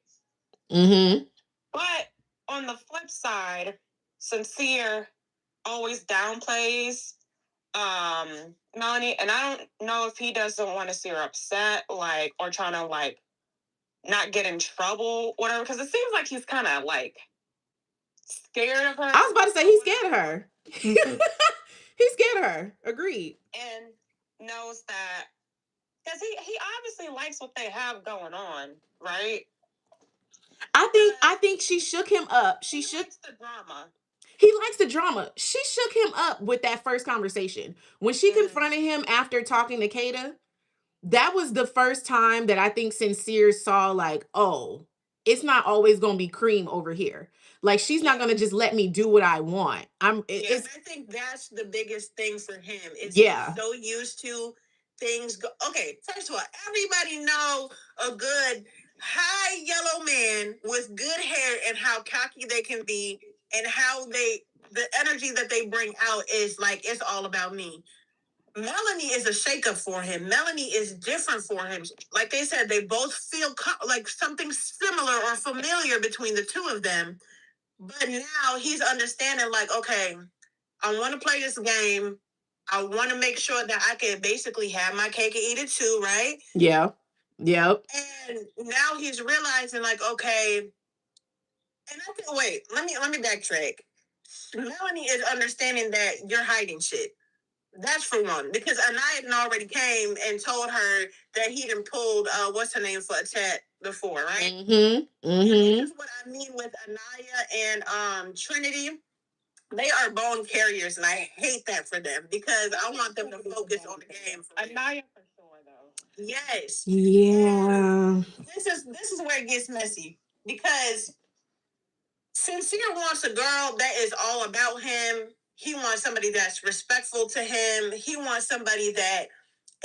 But on the flip side, Sincere always downplays Melanie, and I don't know if he doesn't want to see her upset, like, or trying to like not get in trouble, whatever. Because it seems like he's kind of like scared of her. I was about to say he's scared of her. He's scared of her. Agreed. And knows that because he obviously likes what they have going on, right? I think she shook him up. She shook likes the drama. He likes the drama. She shook him up with that first conversation. When she confronted him after talking to Kata, that was the first time that I think Sincere saw like, oh, it's not always going to be cream over here. Like, she's not going to just let me do what I want. I think that's the biggest thing for him. Is he's so used to things. Okay, first of all, everybody know a good high yellow man with good hair and how cocky they can be and how the energy that they bring out is like, it's all about me. Melanie is a shakeup for him. Melanie is different for him. Like they said, they both feel like something similar or familiar between the two of them. But now he's understanding, like, okay, I want to play this game. I want to make sure that I can basically have my cake and eat it too, right? Yeah. Yep. And now he's realizing, like, okay, and I think, wait, let me backtrack. Melanie is understanding that you're hiding shit. That's for one, because Anaya already came and told her that he done pulled what's her name for a chat before, right? And this is what I mean with Anaya and Trinity. They are bone carriers, and I hate that for them because I want them to focus on the game. Anaya for sure, though. Yes. Yeah. This is where it gets messy because Sincere wants a girl that is all about him. He wants somebody that's respectful to him. He wants somebody that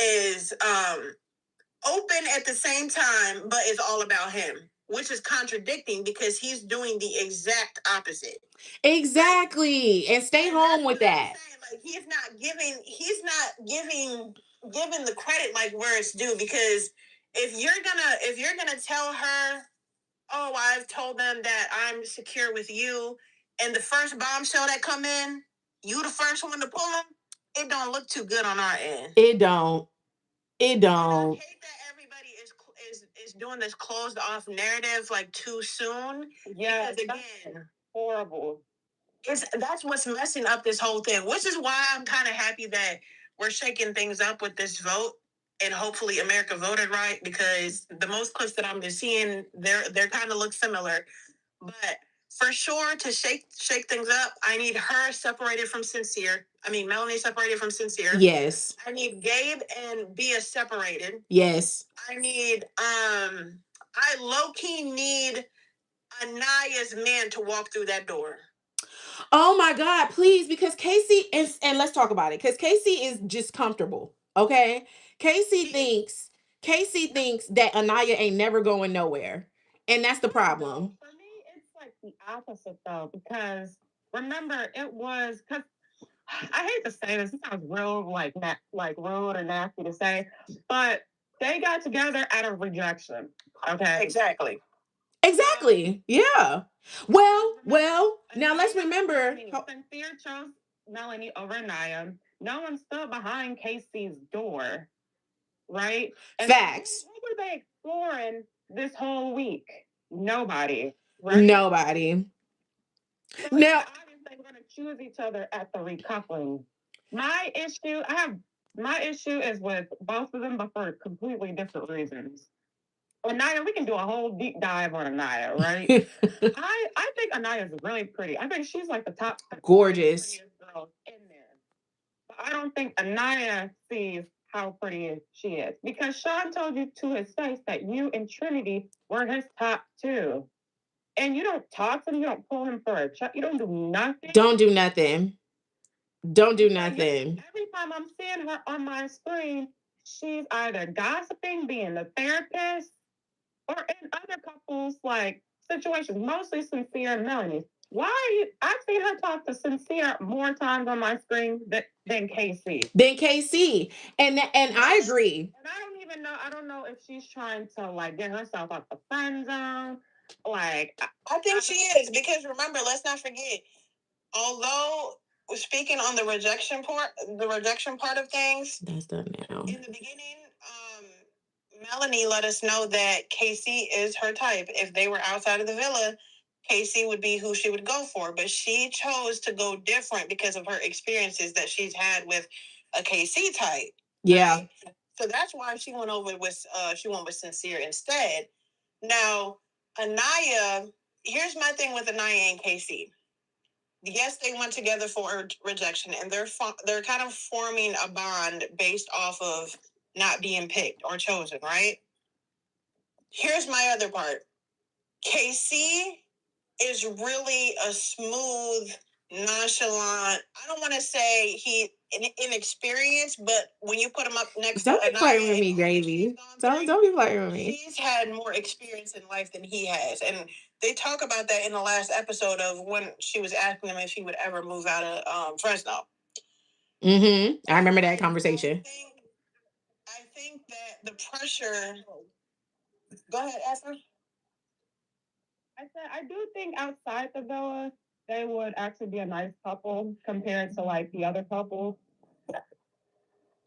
is open at the same time, but is all about him, which is contradicting because he's doing the exact opposite. Exactly. And stay home with that. Like, he's not giving the credit like where it's due, because if you're gonna tell her, oh, I've told them that I'm secure with you, and the first bombshell that come in, you the first one to pull them, it don't look too good on our end. It don't. And I hate that everybody is doing this closed off narrative like too soon. Yeah, because again, horrible. That's what's messing up this whole thing, which is why I'm kind of happy that we're shaking things up with this vote, and hopefully America voted right, because the most clips that I'm just seeing, they're kind of look similar. But for sure, to shake things up, I need her separated from Sincere. I mean, Melanie separated from Sincere. Yes. I need Gabe and Bia separated. Yes. I need I low-key need Anaya's man to walk through that door. Oh my God, please, because Casey and let's talk about it, because Casey is just comfortable. Okay. Casey thinks that Anaya ain't never going nowhere. And that's the problem. For me, it's like the opposite though, because remember, it was because I hate to say this. It sounds real like rude or nasty to say, but they got together out of rejection. Okay. Exactly. Yeah. Well. Now let's remember. Sincere chose Melanie over Anaya. No one stood behind Casey's door, right? And Facts. What were they exploring this whole week? Nobody. Right? Nobody. So now, obviously they're going to choose each other at the recoupling. My issue is with both of them, but for completely different reasons. Anaya, we can do a whole deep dive on Anaya, right? I think Anaya is really pretty. I think she's like the top gorgeous girl in there. But I don't think Anaya sees how pretty she is, because Sean told you to his face that you and Trinity were his top two. And you don't talk to him, you don't pull him for a check, you don't do nothing. Don't do nothing. Every time I'm seeing her on my screen, she's either gossiping, being the therapist, or in other couples like situations, mostly Sincere and Melanie. Why are you? I've seen her talk to Sincere more times on my screen than Casey. And I agree. And I don't know if she's trying to like get herself out the friend zone. Like, I think she is, because remember, let's not forget, although speaking on the rejection part of things, that's done now. In the beginning, Melanie let us know that Casey is her type. If they were outside of the villa, Casey would be who she would go for. But she chose to go different because of her experiences that she's had with a KC type. Yeah. Right? So that's why she went with Sincere instead. Now, Anaya, here's my thing with Anaya and Casey. Yes, they went together for rejection, and they're kind of forming a bond based off of not being picked or chosen, right? Here's my other part. KC is really a smooth, nonchalant. I don't want to say he inexperienced, but when you put him up next Don't to be flirting Anaya with me, and all that she's Gravy. gone through, Don't be flirting with me. she's had more experience in life than he has, and they talk about that in the last episode of when she was asking him if he would ever move out of Fresno. I remember that conversation. I think that the pressure. Go ahead, Esther. I said I do think outside the villa they would actually be a nice couple compared to like the other couples.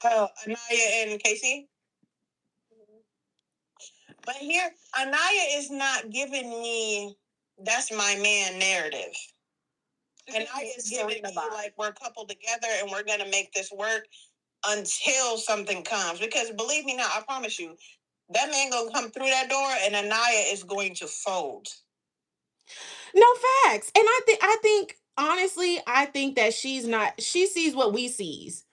Anaya and Casey. But here, Anaya is not giving me that's my man narrative. Anaya is giving me like we're coupled together and we're gonna make this work until something comes. Because believe me now, I promise you, that man gonna come through that door and Anaya is going to fold. No facts. And I think honestly, I think that she sees what we sees.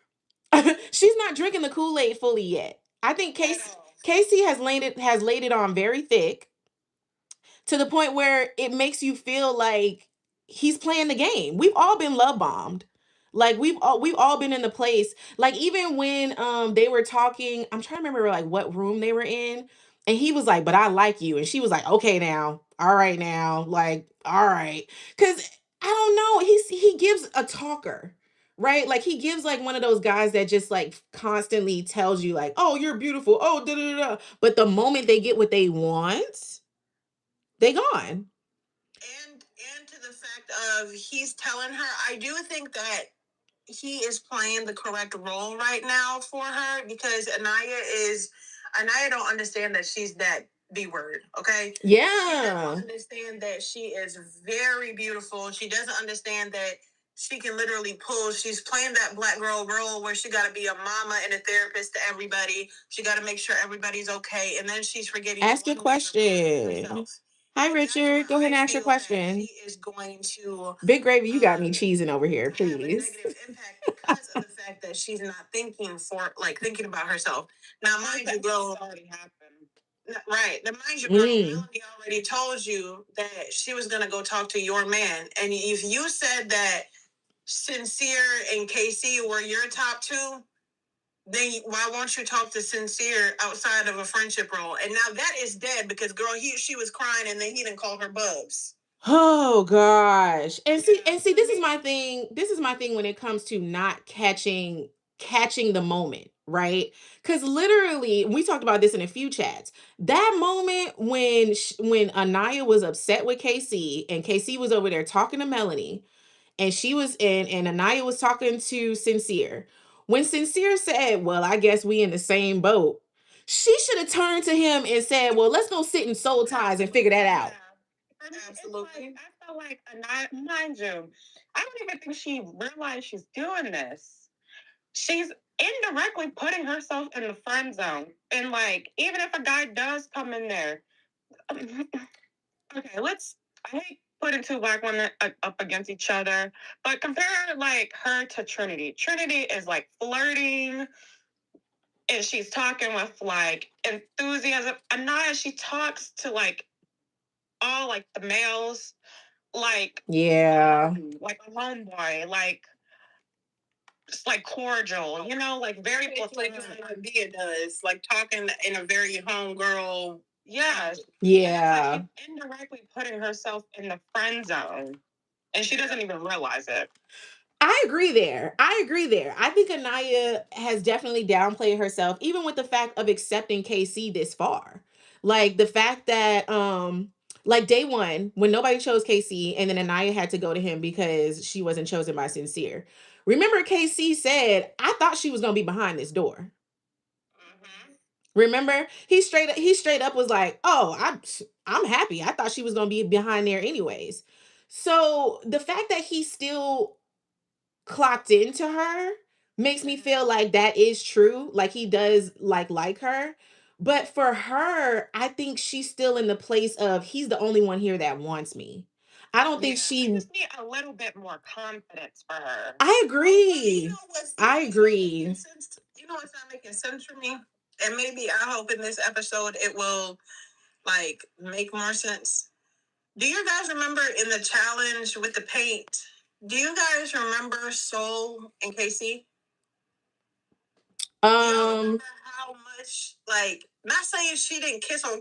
She's not drinking the Kool-Aid fully yet. I think Casey has laid it on very thick to the point where it makes you feel like he's playing the game. We've all been love bombed. Like we've all been in the place. Like even when they were talking, I'm trying to remember like what room they were in, and he was like, "But I like you," and she was like, "Okay now, all right now, like all right," because I don't know, he gives a talker. Right? Like he gives like one of those guys that just like constantly tells you like, "Oh, you're beautiful." Oh, da da da. But the moment they get what they want, they gone. And to the fact of he's telling her, I do think that he is playing the correct role right now for her because Anaya don't understand that she's that B word, okay? Yeah. She doesn't understand that she is very beautiful. She doesn't understand that she can literally pull. She's playing that black girl role where she got to be a mama and a therapist to everybody. She got to make sure everybody's okay. And then she's forgetting Ask your question. Hi, Richard. Go ahead and ask your question. She is going to Big Gravy, you got me cheesing over here, have a please. negative impact because of the fact that she's not thinking about herself. Now, mind you, girl, already happened. right. Now, mind you, girl, Melanie already told you that she was gonna go talk to your man, and if you said that Sincere and Casey were your top two, then why won't you talk to Sincere outside of a friendship role? And now that is dead because girl, she was crying and then he didn't call her Bubs. Oh gosh. And see, this is my thing. This is my thing when it comes to not catching the moment, right? Because literally, we talked about this in a few chats. That moment when Anaya was upset with KC and KC was over there talking to Melanie, and she was in, and Anaya was talking to Sincere. When Sincere said, "Well, I guess we in the same boat," she should have turned to him and said, "Well, let's go sit in soul ties and figure that out." Absolutely. Like, I feel like, mind you, I don't even think she realized she's doing this. She's indirectly putting herself in the friend zone. And like, even if a guy does come in there, okay, I hate putting two black women up against each other, but compare like her to Trinity. Trinity is like flirting and she's talking with like enthusiasm. Anaya, she talks to like all like the males, like like a homeboy, like just like cordial, like very like Dia does, like talking in a very homegirl. Yes. Yeah. Like she's indirectly putting herself in the friend zone, and she doesn't even realize it. I agree there. I think Anaya has definitely downplayed herself, even with the fact of accepting KC this far. Like the fact that like day one, when nobody chose KC, and then Anaya had to go to him because she wasn't chosen by Sincere. Remember, KC said, "I thought she was gonna be behind this door." Remember? He straight up was like, "Oh, I'm happy. I thought she was gonna be behind there anyways." So the fact that he still clocked into her makes me feel like that is true. Like he does like her. But for her, I think she's still in the place of he's the only one here that wants me. I don't think I she just need a little bit more confidence for her. I You agree. know what's I agree. You know what's not making sense for me? And maybe I hope in this episode it will like make more sense. Do you guys remember in the challenge with the paint? Do you guys remember Soul and KC? Do y'all Um remember how much like not saying she didn't kiss on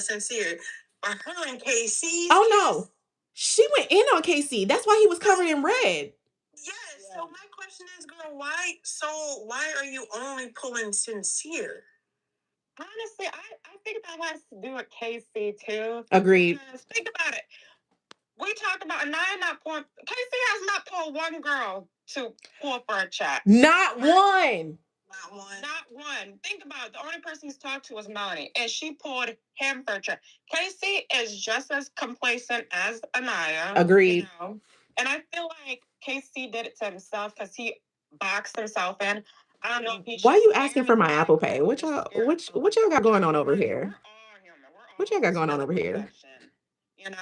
Sincere, but her and KC's Oh kiss? no. She went in on KC. That's why he was covered in red. Yes. So my question is, girl, why are you only pulling Sincere? Honestly, I think that has to do with KC too. Agreed. Because think about it. We talked about Anaya not pulling. KC has not pulled one girl to pull for a chat. Not one. Not one. Not one. Think about it. The only person he's talked to was Melanie, and she pulled him for a chat. Casey is just as complacent as Anaya. Agreed. You know? And I feel like Casey did it to himself because he boxed himself in. I don't know if he Why should you say asking for my anything, Apple Pay? but What he's y'all scared what y'all got going on over We're here? all human. We're all What y'all got going on over here? perfection, you know?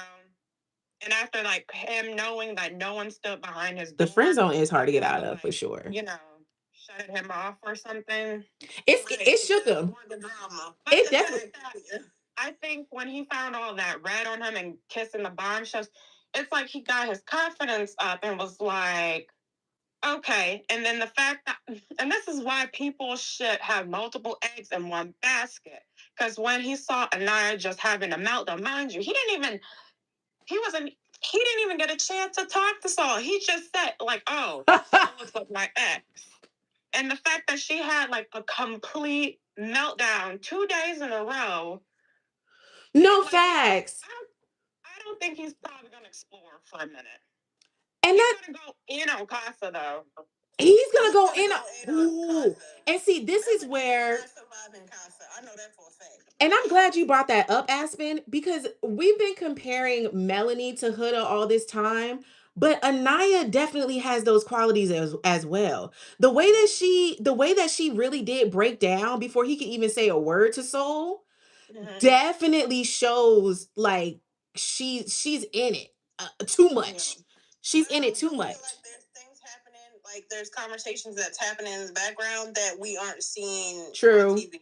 And after like him knowing that no one stood behind his The door, friend zone is hard to get out kinda, of for sure. you know, shutted him off or something. It shook him. The drama. But It the definitely fact that I think when he found all that red on him and kissing the bombshells, it's like he got his confidence up and was like, okay. And then the fact that, and this is why people should have multiple eggs in one basket. Because when he saw Anaya just having a meltdown, mind you, he didn't even get a chance to talk to Saul. He just said, like, oh, Saul looks like my ex. And the fact that she had like a complete meltdown 2 days in a row. No like, facts. I don't think he's probably gonna explore for a minute. And He's that gonna go in on Casa though. he's gonna go in. Casa. Ooh. And see, this is where Surviving Casa. I know that for a fact. and I'm glad you brought that up, Aspen, because we've been comparing Melanie to Huda all this time, but Anaya definitely has those qualities as well. The way that she really did break down before he could even say a word to Soul definitely shows like she's in it too much. She's in it too much. Like there's things happening, like there's conversations that's happening in the background that we aren't seeing True. on TV.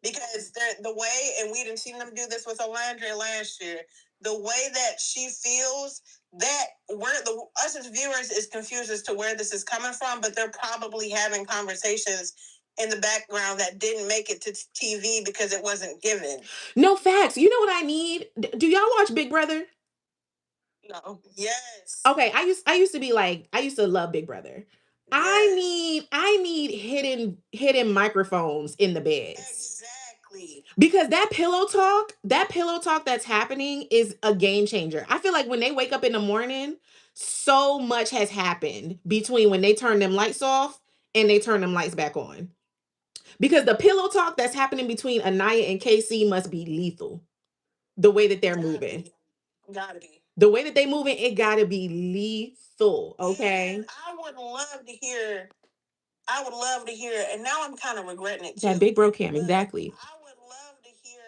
Because the way, and we didn't see them do this with Alandria last year, the way that she feels that us as viewers is confused as to where this is coming from, but they're probably having conversations in the background that didn't make it to TV because it wasn't given. No facts. You know what I need? Do y'all watch Big Brother? No. Yes. Okay, I used to be like I used to love Big Brother. Yes. I need hidden microphones in the beds. Exactly. Because that pillow talk that's happening is a game changer. I feel like when they wake up in the morning, so much has happened between when they turn them lights off and they turn them lights back on. Because the pillow talk that's happening between Anaya and KC must be lethal. The way that they're moving. Gotta be. The way that they moving, it gotta be lethal. Okay. And I would love to hear, and now I'm kind of regretting it too. That big bro cam, exactly. I would love to hear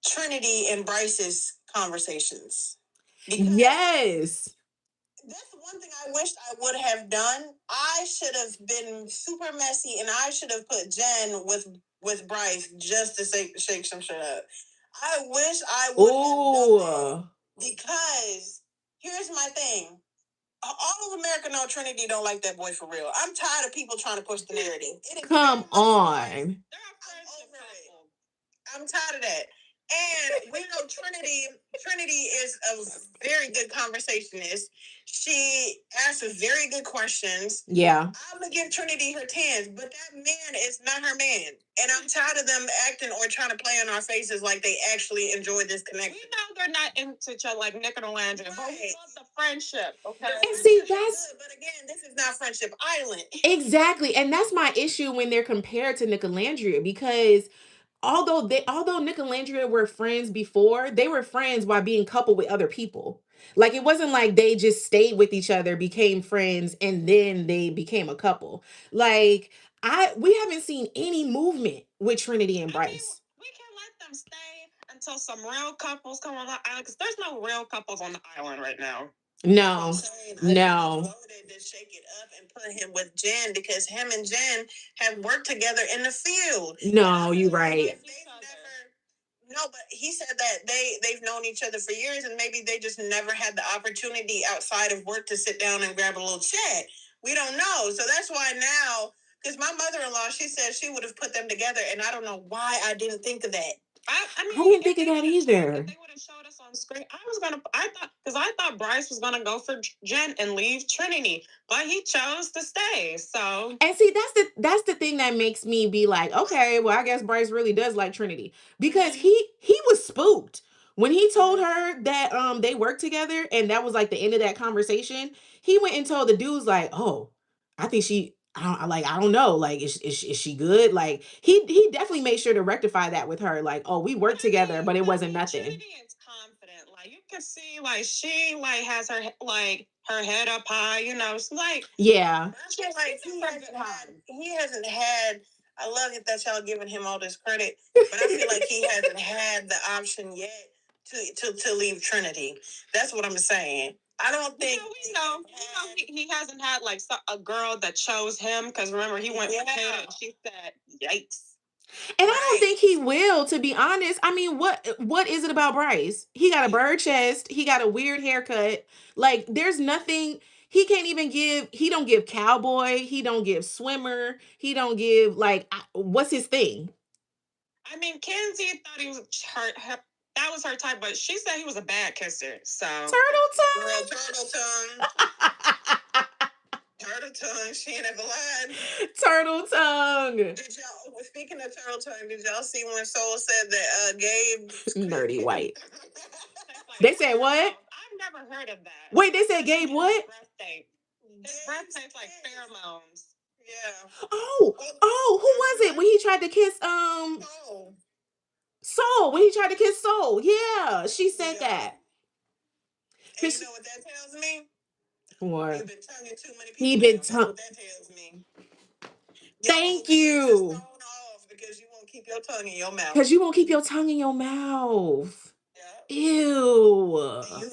Trinity and Bryce's conversations. Yes. That's one thing I wished I would have done. I should have been super messy, and I should have put Jen with Bryce just to shake some shit up. I wish I would have done that. Because here's my thing. All of America know Trinity don't like that boy for real. I'm tired of people trying to push the narrative. Come on. I'm tired of that. And we know Trinity is a very good conversationist. She asks very good questions. Yeah. I'm gonna give Trinity her 10s, but that man is not her man. And I'm tired of them acting or trying to play in our faces like they actually enjoy this connection. We know they're not into each other like Nick and Landry, but we love the friendship, okay? And see, that's good, but again, this is not Friendship Island. exactly, and that's my issue when they're compared to Nick and Landria, because although Nick and Landria were friends before, they were friends while being coupled with other people. Like, it wasn't like they just stayed with each other, became friends, and then they became a couple. Like, we haven't seen any movement with Trinity and I mean, Bryce. we can let them stay until some real couples come on the island, because there's no real couples on the island right now. No, I no. voted to shake it up and put him with Jen because him and Jen have worked together in the field. No, you're right. No, but he said that they've known each other for years, and maybe they just never had the opportunity outside of work to sit down and grab a little chat. We don't know, so that's why now. Because my mother-in-law, she said she would have put them together, and I don't know why I didn't think of that. I mean, I didn't if think of they that would've either. If they would have showed us on screen, I thought Bryce was gonna go for Jen and leave Trinity, but he chose to stay. So, And see, that's the thing that makes me be like, okay, well, I guess Bryce really does like Trinity, because he was spooked when he told her that they worked together, and that was like the end of that conversation. He went and told the dudes like, oh, I think I don't know, like, is she good? Like, he definitely made sure to rectify that with her, like, oh, we worked together, but it wasn't nothing. Trinity is confident. Like, you can see, like, she like has her her head up high. You know, it's like, Yeah. I feel like he hasn't had. I love it that y'all giving him all this credit, but I feel like he hasn't had the option yet to leave Trinity. That's what I'm saying. I don't think we know he hasn't had like a girl that chose him, because remember he went with Kate and she said, "Yikes." And I don't think he will, to be honest. I mean, what is it about Bryce? He got a bird chest. He got a weird haircut. Like, there's nothing. He can't even give. He don't give cowboy. He don't give swimmer. He don't give, like, what's his thing? I mean, Kenzie thought he was that was her type, but she said he was a bad kisser. So Turtle tongue. Turtle tongue. She ain't ever lied. Turtle tongue. Speaking of turtle tongue, did y'all see when Soul said that Gabe nerdy white? They said what? I've never heard of that. Wait, they said Gabe what? His breath tastes like pheromones. Yeah. Oh, who was it when he tried to kiss Soul? When he tried to kiss Soul, yeah, she said that. And you know what that tells me? What? You've been tonguing too many people. He been That's what that tells me. Thank you. Because you won't keep your tongue in your mouth. Because you won't keep your tongue in your mouth. Yeah. Ew. And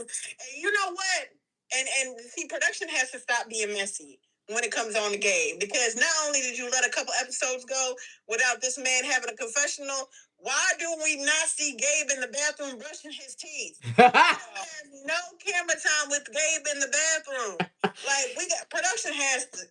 you know what? And see, production has to stop being messy when it comes on the game, because not only did you let a couple episodes go without this man having a confessional, why do we not see Gabe in the bathroom brushing his teeth? There's no camera time with Gabe in the bathroom. Like, we got production has to.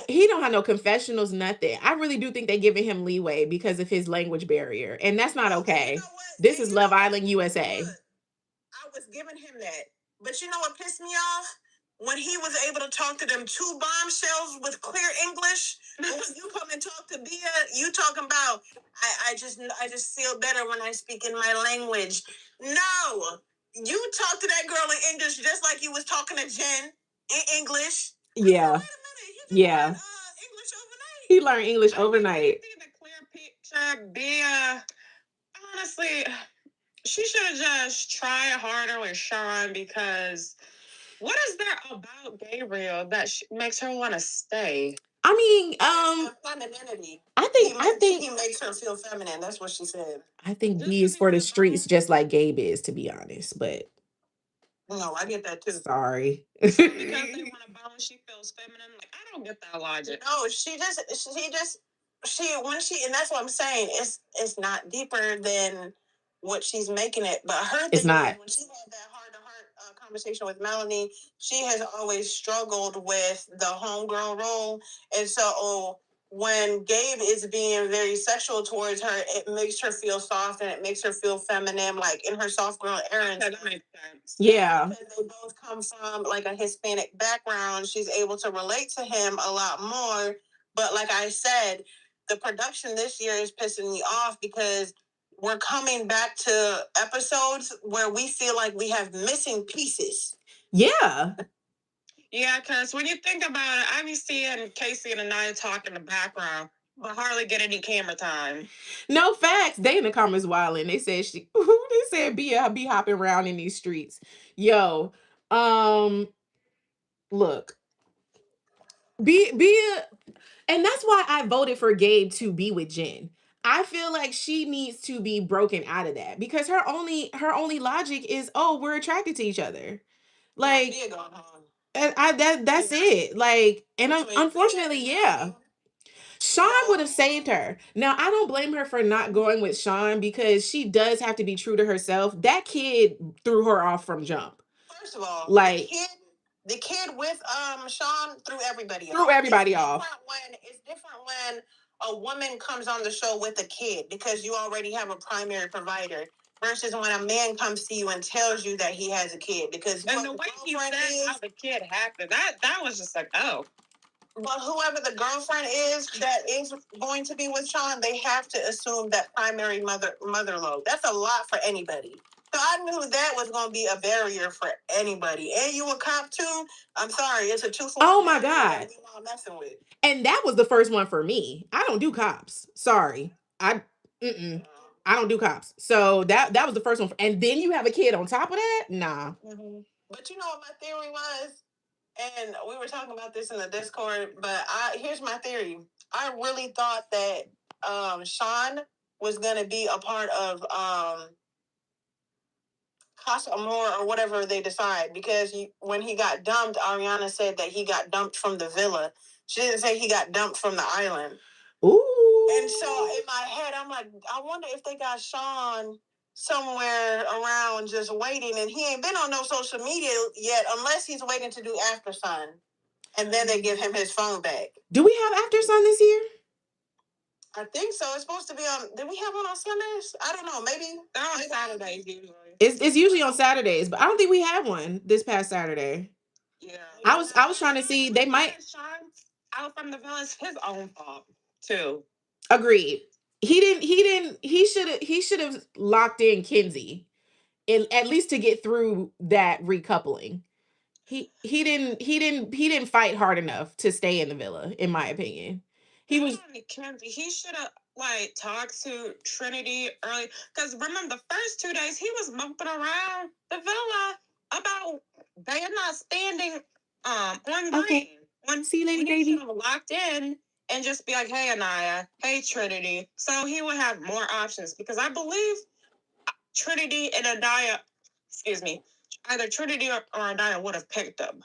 He don't have no confessionals, nothing. I really do think they're giving him leeway because of his language barrier, and that's not okay. This is Love Island USA. I was giving him that, but you know what pissed me off? When he was able to talk to them two bombshells with clear English. When you come and talk to Bia, you talking about I just feel better when I speak in my language. No, you talk to that girl in English just like you was talking to Jen in English. Yeah. Wait a minute, he just learned English overnight. He learned English overnight. I see the clear picture. Bia, honestly, she should have just tried harder with Sean, because what is there about Gabriel that makes her want to stay? I mean, femininity. I think he makes her feel feminine. That's what she said. I think B is for the streets, just like Gabe is, to be honest. But no, I get that too. Sorry. Because they want to bone, she feels feminine. Like, I don't get that logic. No, and that's what I'm saying. It's not deeper than what she's making it. But her thing It's not. When she had that heart-to-heart conversation with Melanie, she has always struggled with the homegirl role, and so when Gabe is being very sexual towards her, it makes her feel soft and it makes her feel feminine, like in her soft girl era. That makes sense. Yeah. Because they both come from like a Hispanic background, she's able to relate to him a lot more. But like I said, the production this year is pissing me off because we're coming back to episodes where we feel like we have missing pieces. Yeah. Yeah, because when you think about it, I be seeing Casey and Anaya talk in the background, but hardly get any camera time. No facts. They in the comments wilding. They said they said be hopping around in these streets. Yo, look, and that's why I voted for Gabe to be with Jen. I feel like she needs to be broken out of that because her only logic is, oh, we're attracted to each other. Like, that's it. Like, and unfortunately, yeah. Sean would have saved her. Now, I don't blame her for not going with Sean because she does have to be true to herself. That kid threw her off from jump. First of all, like the kid with Sean threw everybody off. It's different when a woman comes on the show with a kid because you already have a primary provider versus when a man comes to you and tells you that he has a kid because and the way he said how the kid acted, that was just like, oh. But whoever the girlfriend is that is going to be with Sean, they have to assume that primary mother load. That's a lot for anybody. So I knew that was going to be a barrier for anybody. And you a cop too? I'm sorry, it's a 2-4. Oh my God. Messing with. And that was the first one for me. I don't do cops. Sorry. I don't do cops. So that was the first one. And then you have a kid on top of that? Nah. Mm-hmm. But you know what my theory was? And we were talking about this in the Discord, but here's my theory. I really thought that Sean was going to be a part of Casa Amor or whatever they decide, because when he got dumped, Ariana said that he got dumped from the villa. She didn't say he got dumped from the island. Ooh. And so in my head, I'm like, I wonder if they got Sean somewhere around just waiting, and he ain't been on no social media yet unless he's waiting to do After Sun. And then they give him his phone back. Do we have After Sun this year? I think so. It's supposed to be on. Did we have one on Sundays? I don't know. Maybe they're on Saturdays usually. It's usually on Saturdays, but I don't think we had one this past Saturday. Yeah. I was trying to see. They might. Sean out from the village, his own fault too. Agreed. He should have locked in Kenzie, at least to get through that recoupling. He didn't fight hard enough to stay in the villa, in my opinion. He should have talked to Trinity early, because remember the first 2 days he was moping around the villa about they are not standing on green. Okay. See you later, baby. Should have locked in and just be like, hey Anaya, hey Trinity, so he would have more options, because I believe Trinity and Anaya, either Trinity or Anaya would have picked him.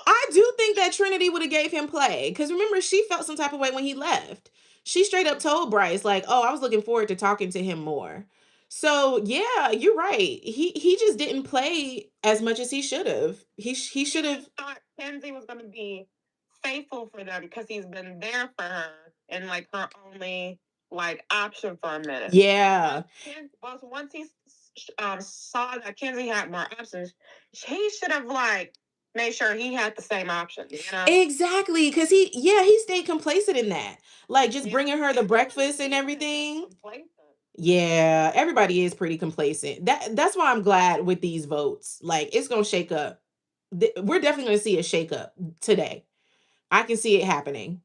I do think that Trinity would have gave him play, because remember, she felt some type of way when he left. She straight up told Bryce, like, oh, I was looking forward to talking to him more. So yeah, you're right. He just didn't play as much as he should have. He should have thought Kenzie was going to be faithful for them because he's been there for her and her only option for a minute. Yeah. Once he saw that Kenzie had more options, he should have made sure he had the same option. You know? Exactly, because he stayed complacent in that, just bringing her the breakfast and everything. Yeah, everybody is pretty complacent. That's why I'm glad with these votes. It's gonna shake up. We're definitely gonna see a shake up today. I can see it happening.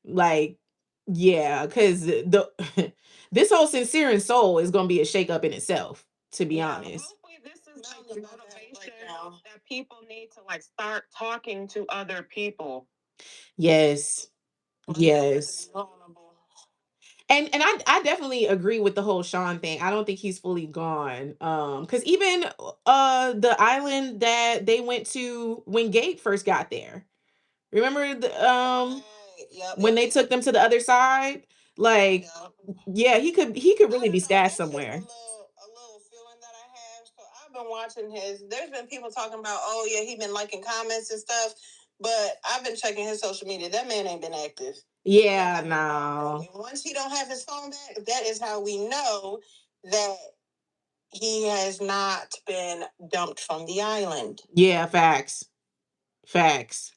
Yeah, because this whole Sincere and Soul is gonna be a shake up in itself, to be honest. Hopefully this is the motivation that people need to start talking to other people. Yes. Yes. And I definitely agree with the whole Sean thing. I don't think he's fully gone. Because even the island that they went to when Gabe first got there. Remember when they took them to the other side? Yeah, he could really be stashed somewhere. A little feeling that I have. So I've been watching there's been people talking about, oh yeah, he's been liking comments and stuff. But I've been checking his social media. That man ain't been active. Yeah, And no. once he don't have his phone back, that is how we know that he has not been dumped from the island. Yeah, facts. Facts.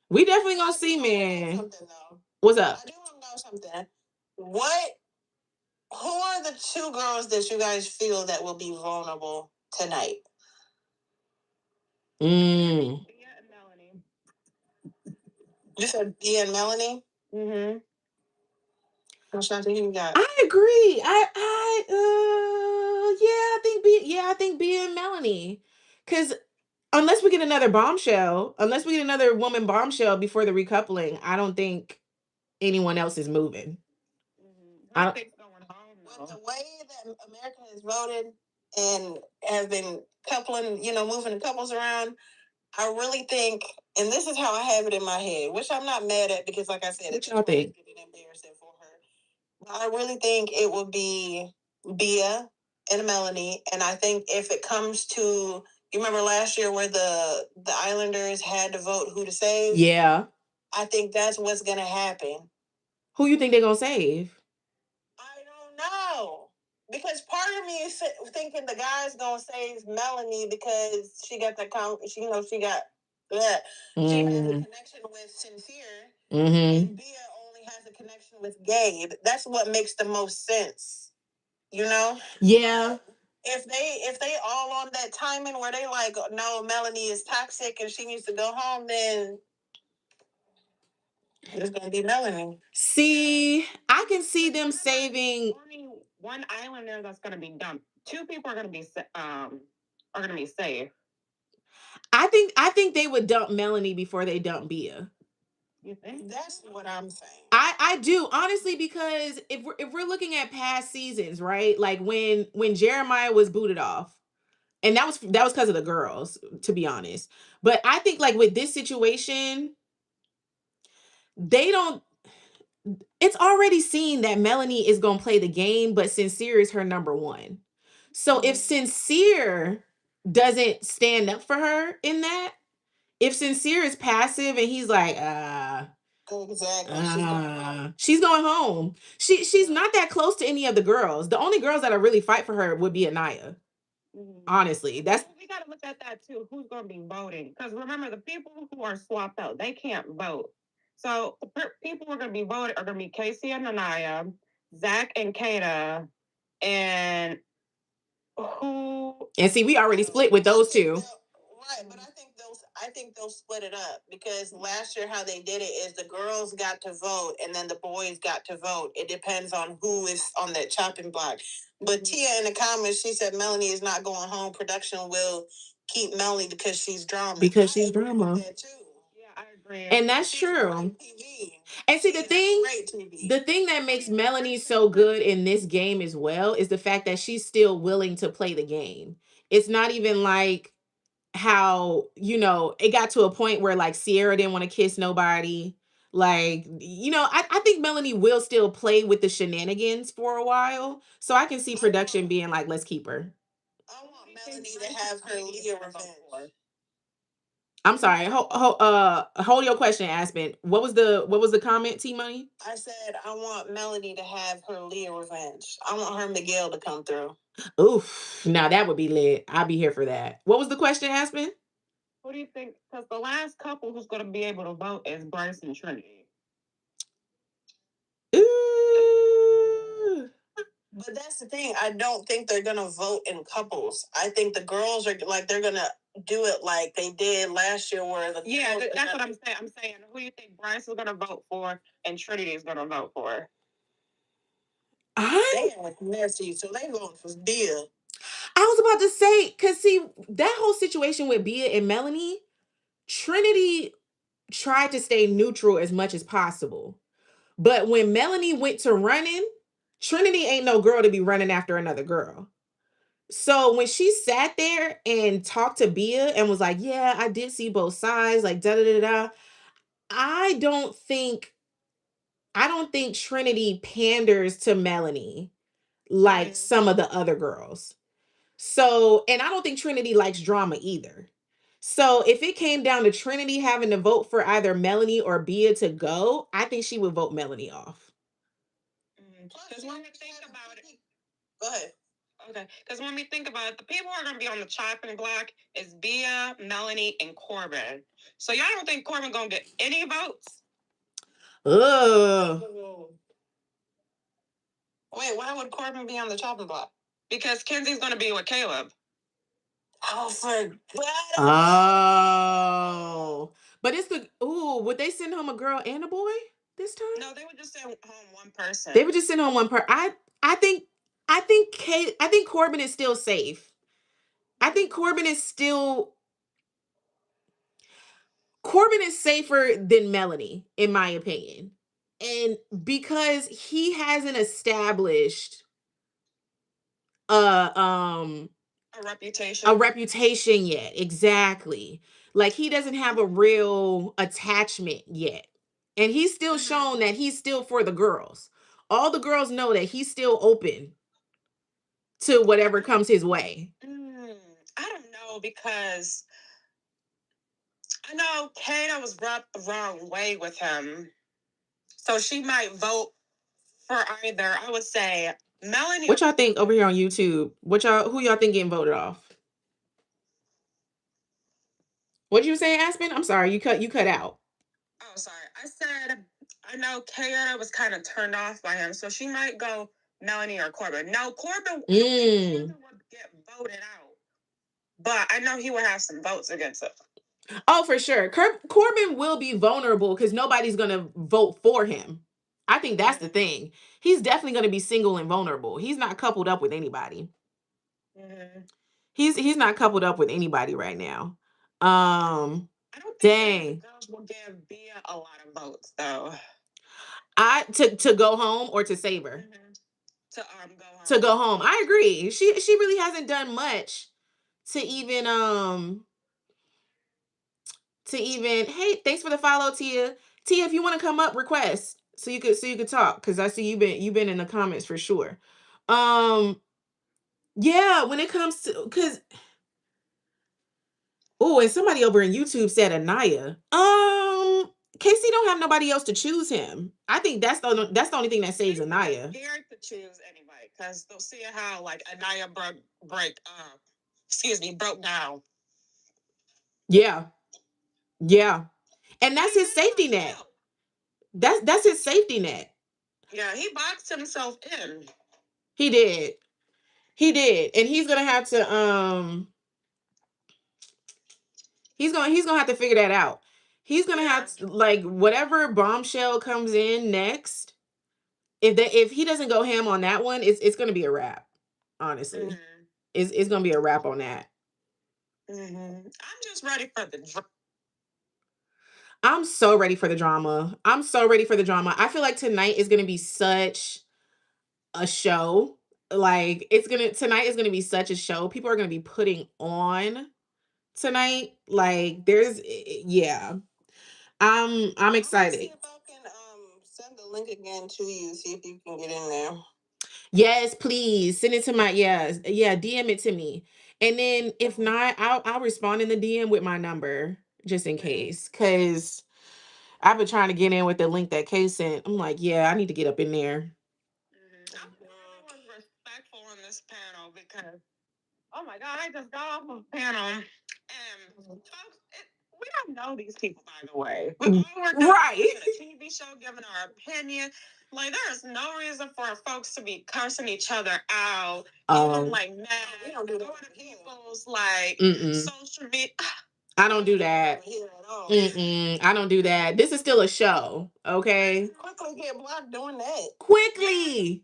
We definitely gonna see, man. Something though. What's up? I do want to know something. Who are the two girls that you guys feel that will be vulnerable tonight? Mm. Bia and Melanie. You said Bia and Melanie? Mm-hmm. Ashanti, who you got? I agree. I think Bia and Melanie. Cause unless we get another woman bombshell before the recoupling, I don't think anyone else is moving. I don't think going home though. With the way that America has voted and have been moving the couples around, I really think, and this is how I have it in my head, which I'm not mad at because, like I said, What y'all think? Embarrassing for her. I really think it will be Bia and Melanie, and I think if it comes to, you remember last year where the Islanders had to vote who to save? Yeah. I think that's what's gonna happen. Who you think they're gonna save? I don't know. Because part of me is thinking the guy's gonna save Melanie because she got that she got she has a connection with Sincere, and Bia only has a connection with Gabe. That's what makes the most sense, you know? Yeah. If they all on that timing where they like, no, Melanie is toxic and she needs to go home, then it's gonna be Melanie. See, I can see them saving. Only one Islander that's gonna be dumped. Two people are gonna be safe. I think they would dump Melanie before they dump Bia. You think? That's what I'm saying. I do, honestly, because if we're looking at past seasons, right? Like when Jeremiah was booted off, and that was because of the girls, to be honest. But I think like with this situation, it's already seen that Melanie is gonna play the game, but Sincere is her number one. So if Sincere doesn't stand up for her in that, if Sincere is passive and he's like, exactly, she's going home. She's not that close to any of the girls. The only girls that'll really fight for her would be Anaya. Honestly, we got to look at that too. Who's going to be voting? Because remember, the people who are swapped out, they can't vote. So people who are going to be voting are going to be Casey and Anaya, Zach and Kata, and who? And see, we already split with those two. Right, but I think they'll split it up because last year how they did it is the girls got to vote and then the boys got to vote. It depends on who is on that chopping block. But Tia in the comments, she said Melanie is not going home. Production will keep Melanie because she's drama. Because she's drama. Yeah, I agree. And that's true. And see, the thing that makes Melanie so good in this game as well is the fact that she's still willing to play the game. It's not even like how, it got to a point where like Sierra didn't want to kiss nobody. Like, I think Melanie will still play with the shenanigans for a while. So I can see production being like, let's keep her. I want Melanie to have her Leah revenge. I'm sorry. Hold your question, Aspen. What was the comment, T Money? I said I want Melanie to have her Leah revenge. I want her Miguel to come through. Oof. Now that would be lit. I'd be here for that. What was the question, Aspen? What do you think? Because the last couple who's going to be able to vote is Bryce and Trinity. Ooh. But that's the thing. I don't think they're gonna vote in couples. I think the girls are like they're gonna do it like they did last year, where that's what I'm saying. I'm saying, who do you think Bryce is gonna vote for and Trinity is gonna vote for? They are nasty, so they voting for Bia. I was about to say, because see, that whole situation with Bia and Melanie, Trinity tried to stay neutral as much as possible. But when Melanie went to running, Trinity ain't no girl to be running after another girl. So when she sat there and talked to Bia and was like, yeah, I did see both sides, like da-da-da-da, I don't think Trinity panders to Melanie like some of the other girls. So, and I don't think Trinity likes drama either. So if it came down to Trinity having to vote for either Melanie or Bia to go, I think she would vote Melanie off. Because when we think about it, Go ahead. okay, because when we think about it, the people who are going to be on the chopping block is Bia, Melanie, and Corbin. So y'all don't think Corbin going to get any votes? Ugh. Wait, why would Corbin be on the chopping block? Because Kenzie's going to be with Caleb. Oh, forgot. Oh. But it's would they send home a girl and a boy this time? No, they would just send home one person. They would just send home one person. I think Corbin is still safe. I think Corbin is safer than Melanie, in my opinion. And because he hasn't established a reputation. a reputation yet. Exactly. Like he doesn't have a real attachment yet. And he's still shown that he's still for the girls. All the girls know that he's still open to whatever comes his way. I don't know, because I know Kata was rubbed the wrong way with him. So she might vote for either, I would say, Melanie. What y'all think over here on YouTube? Who y'all think getting voted off? What did you say, Aspen? I'm sorry, you cut out. Oh, sorry. I said I know Kata was kind of turned off by him, so she might go Melanie or Corbin. Now Corbin would get voted out, but I know he would have some votes against it. Oh, for sure. Corbin will be vulnerable because nobody's gonna vote for him. I think that's the thing. He's definitely gonna be single and vulnerable. He's not coupled up with anybody. He's not coupled up with anybody right now. I don't think the girls will give Bia a lot of votes though. To go home or to save her. To go home. To go home. I agree. She really hasn't done much to even hey, thanks for the follow, Tia. Tia, if you want to come up, request so you could talk, because I see you've been in the comments for sure. Yeah, when it comes to, because and somebody over in YouTube said Anaya. Casey don't have nobody else to choose him. I think that's the only thing that saves Anaya. Scared to choose anybody because they'll see how like Anaya broke down. Yeah. And that's his safety net. That's his safety net. Yeah, he boxed himself in. He did. And he's gonna have to he's gonna have to figure that out. He's gonna have to, like, whatever bombshell comes in next, if he doesn't go ham on that one, it's gonna be a wrap. Honestly. It's gonna be a wrap on that. I'm just ready for the drama. I'm so ready for the drama. I feel like tonight is gonna be such a show. Like tonight is gonna be such a show. People are gonna be putting on tonight. Like I'm excited. See if I can send the link again to you. See if you can get in there. Yes, please send it to my DM it to me. And then if not, I'll respond in the DM with my number just in case. Cause I've been trying to get in with the link that Kay sent. I'm like, I need to get up in there. I'm really respectful on this panel because, oh my God, I just got off of a panel and folks, we don't know these people, by the way. We all worked right. a TV show, giving our opinion. Like, there's no reason for folks to be cursing each other out. Even like mad. We don't do that. Going to people's like social media. I don't do that. I don't do that. This is still a show, okay? Quickly get blocked doing that. Quickly.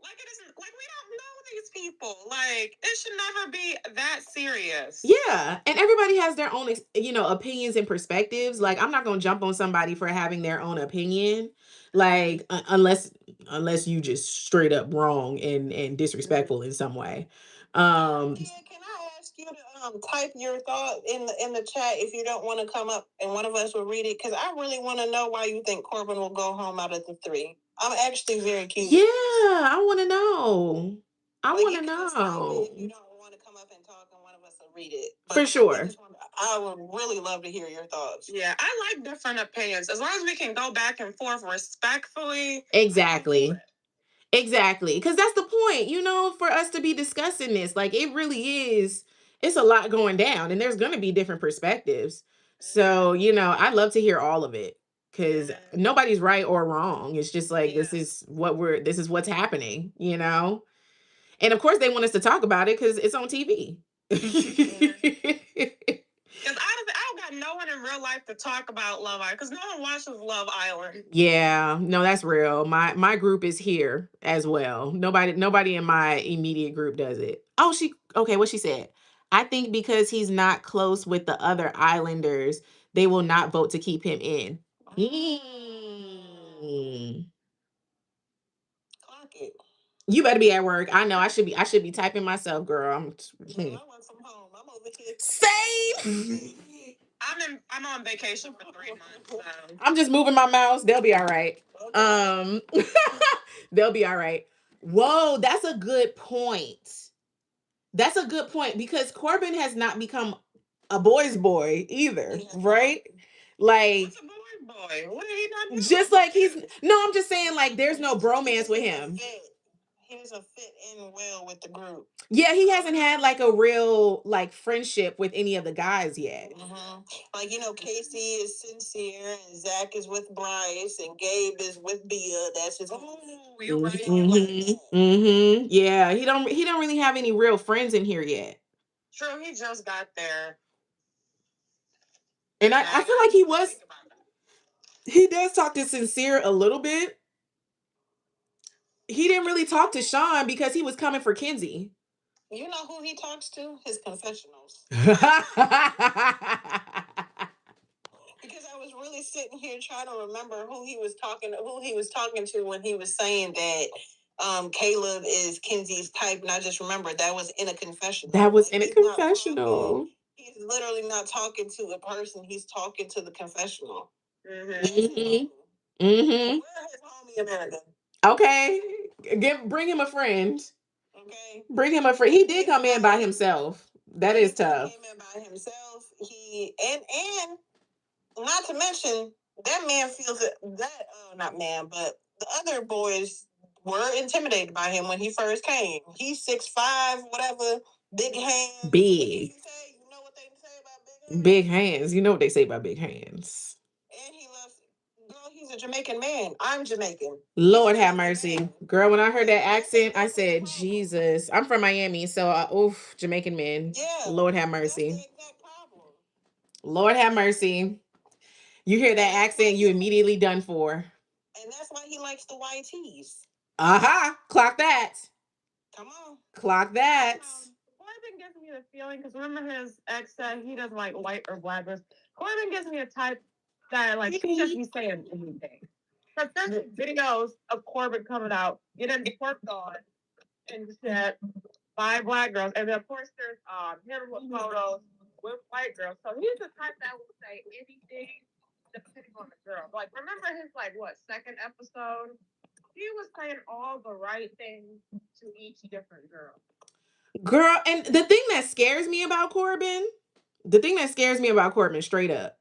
Like, it isn't like we don't know these people. Like, it should never be that serious. Yeah, and everybody has their own, opinions and perspectives. Like, I'm not gonna jump on somebody for having their own opinion, like unless you just straight up wrong and disrespectful in some way. Can I ask you to type your thought in the chat if you don't want to come up and one of us will read it? Because I really want to know why you think Corbin will go home out of the 3. I'm actually very curious. Yeah, I want to know. I want to know. If you don't want to come up and talk, and one of us will read read it. For sure. I would really love to hear your thoughts. Yeah, I like different opinions. As long as we can go back and forth respectfully. Exactly. Exactly. Because that's the point, you know, for us to be discussing this. Like, it really is, it's a lot going down, and there's going to be different perspectives. So, you know, I'd love to hear all of it, because nobody's right or wrong. It's just like, this is what's happening, you know? And of course, they want us to talk about it because it's on TV. Because I don't got no one in real life to talk about Love Island, because no one watches Love Island. Yeah, no, that's real. My group is here as well. Nobody in my immediate group does it. Oh, okay, what she said. I think because he's not close with the other Islanders, they will not vote to keep him in. Clock it. You better be at work. I know I should be typing myself, girl. I work from home. I'm over here. Same. I'm on vacation for 3 months. So. I'm just moving my mouse. They'll be all right. They'll be all right. Whoa, that's a good point. That's a good point, because Corbin has not become a boy's boy either, right? Like, what's a boy's boy? What did he not do? just like I'm just saying, like, there's no bromance with him. He doesn't fit in well with the group. Yeah, he hasn't had like a real like friendship with any of the guys yet. Mm-hmm. Like, you know, Casey is sincere, and Zach is with Bryce, and Gabe is with Bia. That's his. You're right. Mm-hmm. Yeah, he don't really have any real friends in here yet. True, he just got there. And I feel like he does talk to Sincere a little bit. He didn't really talk to Sean because he was coming for Kenzie. You know who he talks to? His confessionals. Because I was really sitting here trying to remember who he was talking to when he was saying that Caleb is Kenzie's type, and I just remembered that was in a confessional. He's literally not talking to a person. He's talking to the confessional. Mm-hmm. Where is homie America? Okay. Bring him a friend. Okay. Bring him a friend. He did come in by himself. That is tough. He came in by himself. And not to mention that man feels not man, but the other boys were intimidated by him when he first came. He's 6'5", whatever, big hands. Big. You know what they say about big hands? Big hands. You know what they say about big hands. And he loves. Girl, he's a Jamaican man. I'm Jamaican. Lord have mercy. Girl, when I heard that accent, I said, Jesus. I'm from Miami, so Jamaican men. Yeah. Lord have mercy. That's the exact problem. Lord have mercy. You hear that accent, you immediately done for. And that's why he likes the white tees. Clock that. Come on. Clock that. Corbin gives me the feeling, because remember his ex said he doesn't like white or black girls. Corbin gives me a type that, like, he just be saying anything. Because there's videos of Corbin coming out, getting twerked on, and shit by black girls. And then, of course, there's him with photos with white girls. So he's the type that will say anything depending on the girl. Like, remember his, second episode? He was saying all the right things to each different girl. Girl, and the thing that scares me about Corbin straight up,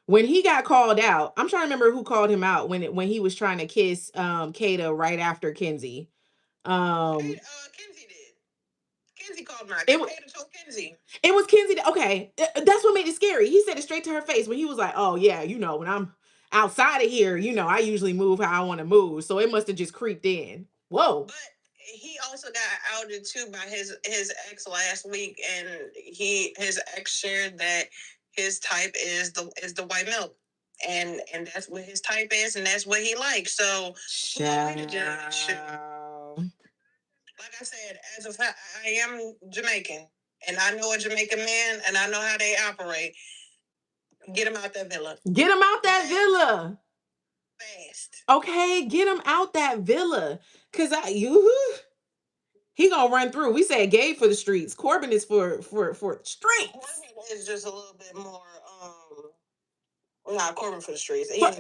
when he got called out, I'm trying to remember who called him out when he was trying to kiss Kata right after Kenzie. Kenzie did. Kenzie called him out. Kata told Kenzie. It was Kenzie. Okay, that's what made it scary. He said it straight to her face when he was like, "Oh yeah, you know, when I'm outside of here, you know, I usually move how I want to move." So it must have just creeped in. Whoa. But he also got outed too by his ex last week, and his ex shared that his type is the white milk, and that's what his type is, and that's what he likes. So like I said, as a fact, I am Jamaican, and I know a Jamaican man, and I know how they operate. Get him out that villa. Get him out that villa. Fast. Okay, get him out that villa. Cause he gonna run through. We said Gabe for the streets. Corbin is for the streets. Corbin is just a little bit more not Corbin for the streets. I was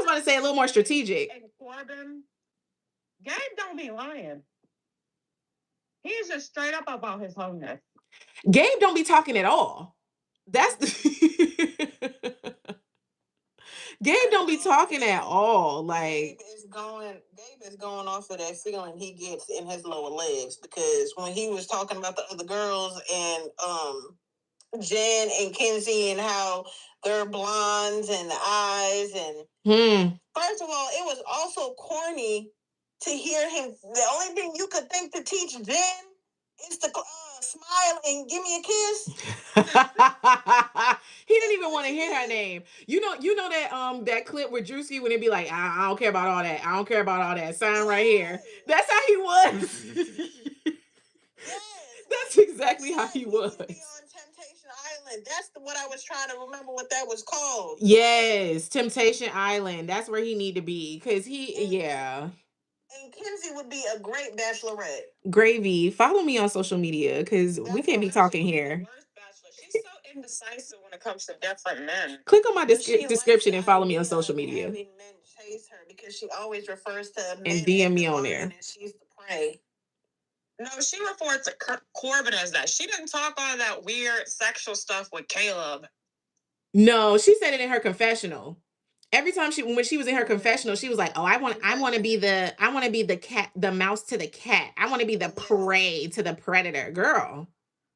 about to say a little more strategic. And Corbin, Gabe don't be lying. He's just straight up about his homeless. Gabe don't be talking at all. That's the Gabe don't be talking at all. Like Gabe is going off of that feeling he gets in his lower legs, because when he was talking about the other girls and Jen and Kenzie and how they're blondes and the eyes, and first of all, it was also corny to hear him. The only thing you could think to teach Jen is to smile and give me a kiss. He didn't even want to hear her name. You know that that clip with Drewski when it be like, I don't care about all that. I don't care about all that. Sign right here. That's how he was. Yes, that's exactly how he was. On Temptation Island. That's what I was trying to remember what that was called. Yes, Temptation Island. That's where he need to be, because yeah. And Kenzie would be a great bachelorette. Gravy, follow me on social media, because we can't be talking here. She's so indecisive when it comes to different men. Click on my description and follow me on social media. Having men chase her because she always refers to men and DM me the on there. And she's the prey. No, she referred to Corbin as that. She didn't talk all that weird sexual stuff with Caleb. No, she said it in her confessional. Every time when she was in her confessional, she was like, "Oh, I want to be the cat, the mouse to the cat. I want to be the prey to the predator." Girl,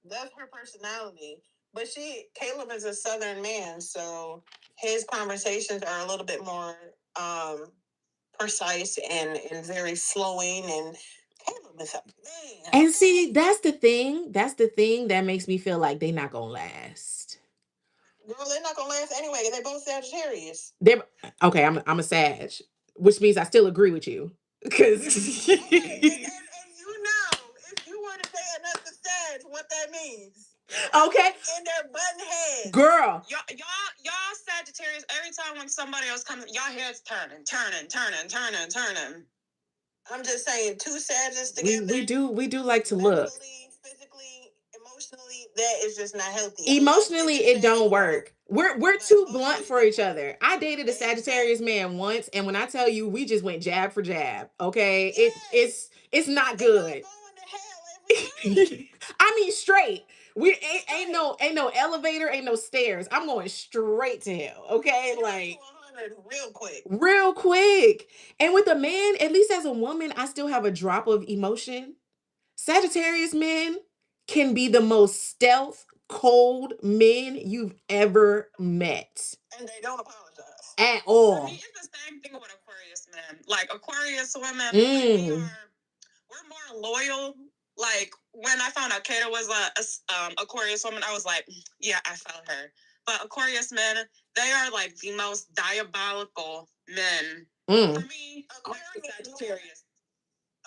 that's her personality. But Caleb is a Southern man, so his conversations are a little bit more precise and very flowing. And Caleb is a man. And see, that's the thing. That's the thing that makes me feel like they're not gonna last. Girl, they're not gonna last anyway. They're both Sagittarius. Okay. I'm a Sag, which means I still agree with you. Because okay, and you know, if you want to say another Sag, what that means. Okay. In their button heads. Girl. Y'all Sagittarius, every time when somebody else comes, y'all heads turning. I'm just saying, two Sagittarius together. We do like to look. Physically, emotionally, that is just not healthy. Emotionally, it don't work. We're too blunt for each other. I dated a Sagittarius man once, and when I tell you, we just went jab for jab. Okay, it's not good. I mean, straight. We ain't no elevator, ain't no stairs. I'm going straight to hell. Okay, like real quick. And with a man, at least as a woman, I still have a drop of emotion. Sagittarius men can be the most stealth, cold men you've ever met. And they don't apologize. At all. For me, it's the same thing with Aquarius men. Like Aquarius women, we're more loyal. Like when I found out Kata was a Aquarius woman, I was like, yeah, I felt her. But Aquarius men, they are like the most diabolical men. For me,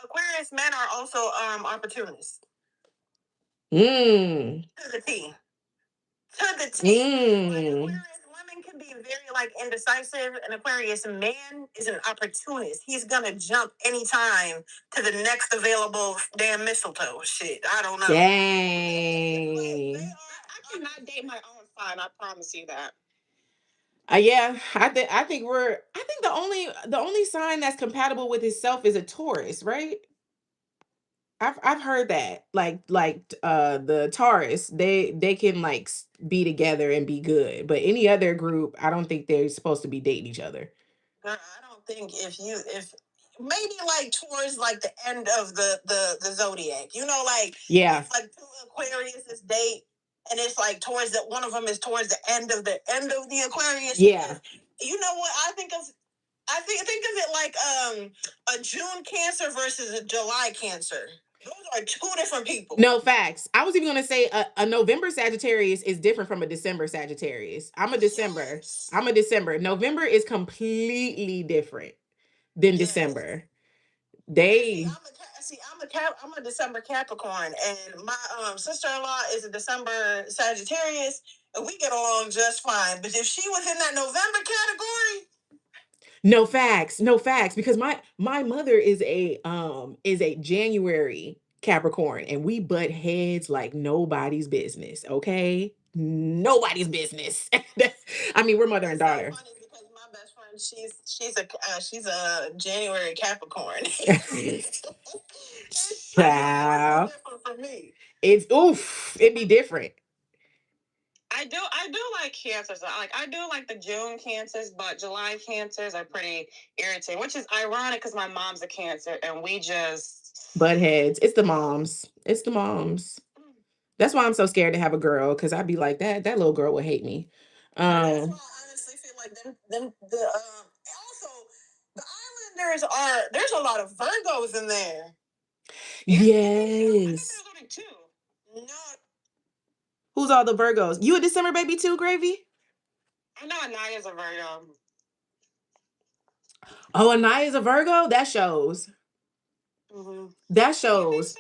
Aquarius men are also opportunists. To the T. Like, Aquarius women can be very indecisive. An Aquarius man is an opportunist. He's gonna jump anytime to the next available damn mistletoe. Shit, I don't know. Dang. I cannot date my own sign. I promise you that. Yeah, I think the only sign that's compatible with itself is a Taurus, right? I've heard that the Taurus, they can be together and be good, but any other group, I don't think they're supposed to be dating each other. I don't think if maybe towards the end of the zodiac, yeah, it's two Aquarius date, and it's towards one of them is towards the end of the Aquarius. Yeah, you know what I think of. I think of it like a June Cancer versus a July Cancer. Those are two different people. No, facts. I was even going to say a November Sagittarius is different from a December Sagittarius. I'm a December. November is completely different than December. I'm a December Capricorn, and my sister-in-law is a December Sagittarius, and we get along just fine. But if she was in that November category, no facts, because my mother is a January Capricorn, and we butt heads like nobody's business. Okay, nobody's business. I mean, we're mother and daughter. So funny because my best friend, she's a January Capricorn. Child. For me. It's oof, it'd be different. I do like cancers. I do like the June cancers, but July cancers are pretty irritating, which is ironic because my mom's a Cancer and we just Butt heads. It's the moms. It's the moms. That's why I'm so scared to have a girl, because I'd be like, that little girl would hate me. That's why I honestly feel like also the Islanders there's a lot of Virgos in there. Yes. there's only 2. No, Who's all the Virgos? You a December baby too, Gravy? I know Anaya's a Virgo. Oh, Anaya's a Virgo? That shows. Mm-hmm. That shows.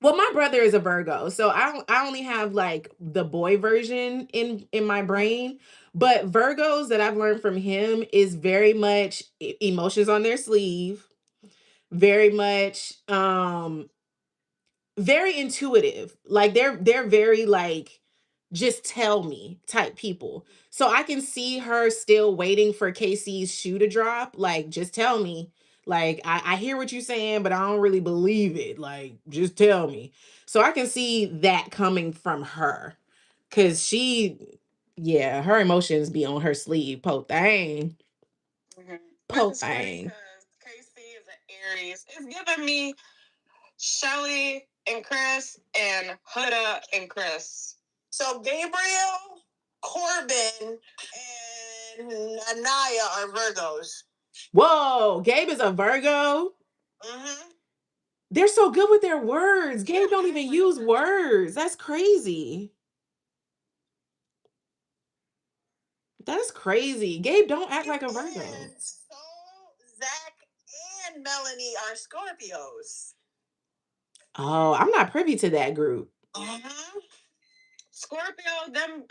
Well, my brother is a Virgo, so I only have like the boy version in my brain. But Virgos that I've learned from him is very much emotions on their sleeve, very much very intuitive. Like they're very like just tell me type people. So I can see her still waiting for KC's shoe to drop. Like, just tell me. Like, I hear what you're saying, but I don't really believe it. Like, just tell me. So I can see that coming from her. Cause yeah, her emotions be on her sleeve. Po thing. Mm-hmm. Po thing. KC is an Aries. It's giving me Shelly and Chris and Huda and Chris. So Gabriel, Corbin, and Anaya are Virgos. Whoa, Gabe is a Virgo. Mm-hmm. They're so good with their words. Gabe don't even use words. That's crazy. That's crazy. Gabe don't act like a Virgo. And so Zach and Melanie are Scorpios. Oh, I'm not privy to that group. Mm-hmm. Scorpio, them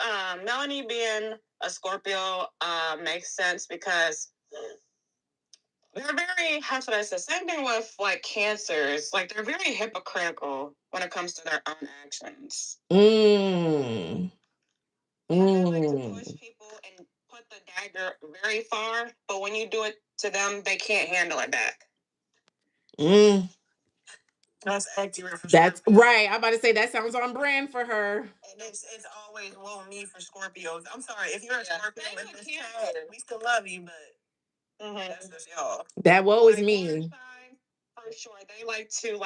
Melanie being a Scorpio makes sense because they're very, how should I say, same thing with like Cancers. Like they're very hypocritical when it comes to their own actions. Mm. They like to push people and put the dagger very far, but when you do it to them, they can't handle it back. Mm. That's accurate. That's right. I'm about to say that sounds on brand for her. And it's always woe me for Scorpios. I'm sorry if you're a Scorpio in this chat, we still love you, but that's just y'all. That woe is me. For sure, they like to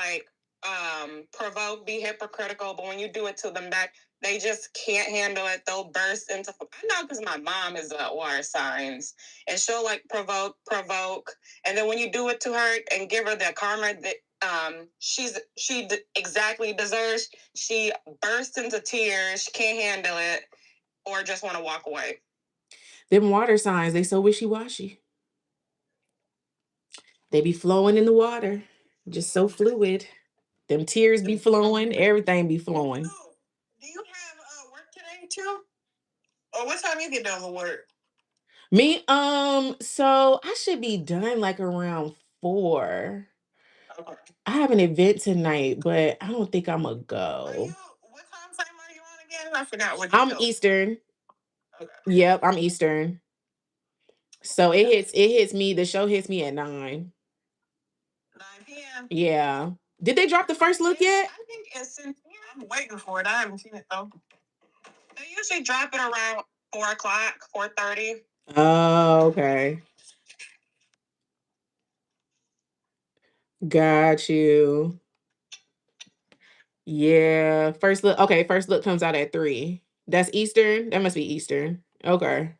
provoke, be hypocritical, but when you do it to them back, they just can't handle it. They'll burst into. I know because my mom is a water signs, and she'll like provoke, and then when you do it to her and give her the karma that she exactly deserves, she bursts into tears. She can't handle it, or just want to walk away. Them water signs, they so wishy-washy. They be flowing in the water, just so fluid. Them tears be flowing, everything be flowing. Do you have work today too? Or what time you get done with work? Me, so I should be done like around 4. Okay. I have an event tonight, but I don't think I'm gonna go. What time frame are you on again? I forgot what. I'm Eastern. Okay. Yep, I'm Eastern. So it hits me. The show hits me at 9. 9 p.m. Yeah. Did they drop the first look yet? I think it's in here. I'm waiting for it. I haven't seen it though. They usually drop it around 4 o'clock, 4:30. Oh, okay. Got you. Yeah. First look. Okay, first look comes out at 3. That's Eastern. That must be Eastern. Okay.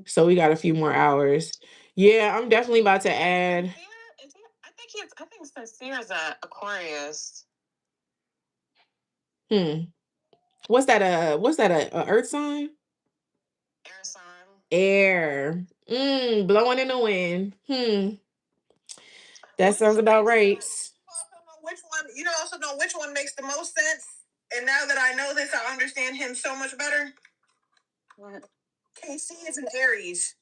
So we got a few more hours. Yeah, I'm definitely about to add. I think Sincere's a Aquarius. What's that? A earth sign? Air sign. Air. Blowing in the wind. That sounds about right. Which one? You don't also know which one makes the most sense. And now that I know this, I understand him so much better. What? KC is an Aries.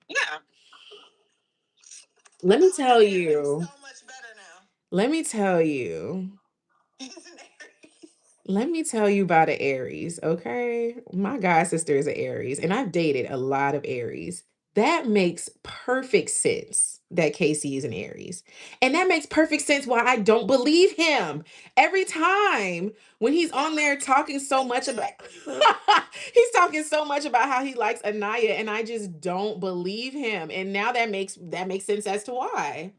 Yeah. Let me tell you. So much better now. Let me tell you. He's an Aries. Let me tell you about an Aries, okay? My god sister is an Aries, and I've dated a lot of Aries. That makes perfect sense that Casey is an Aries. And that makes perfect sense why I don't believe him. Every time when he's on there talking so much about he's talking so much about how he likes Anaya, and I just don't believe him. And now that makes sense as to why.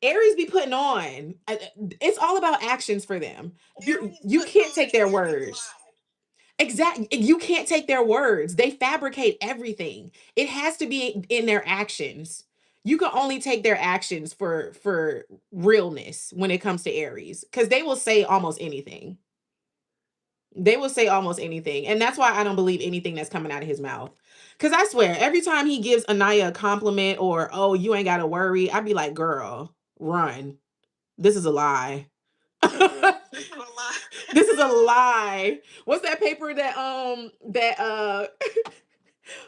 Aries be putting on. It's all about actions for them. You can't take their words. Exactly. You can't take their words. They fabricate everything. It has to be in their actions. You can only take their actions for realness when it comes to Aries, because they will say almost anything. They will say almost anything. And that's why I don't believe anything that's coming out of his mouth. Because I swear, every time he gives Anaya a compliment or, oh, you ain't got to worry, I'd be like, girl, run. This is a lie. This is a lie. What's that paper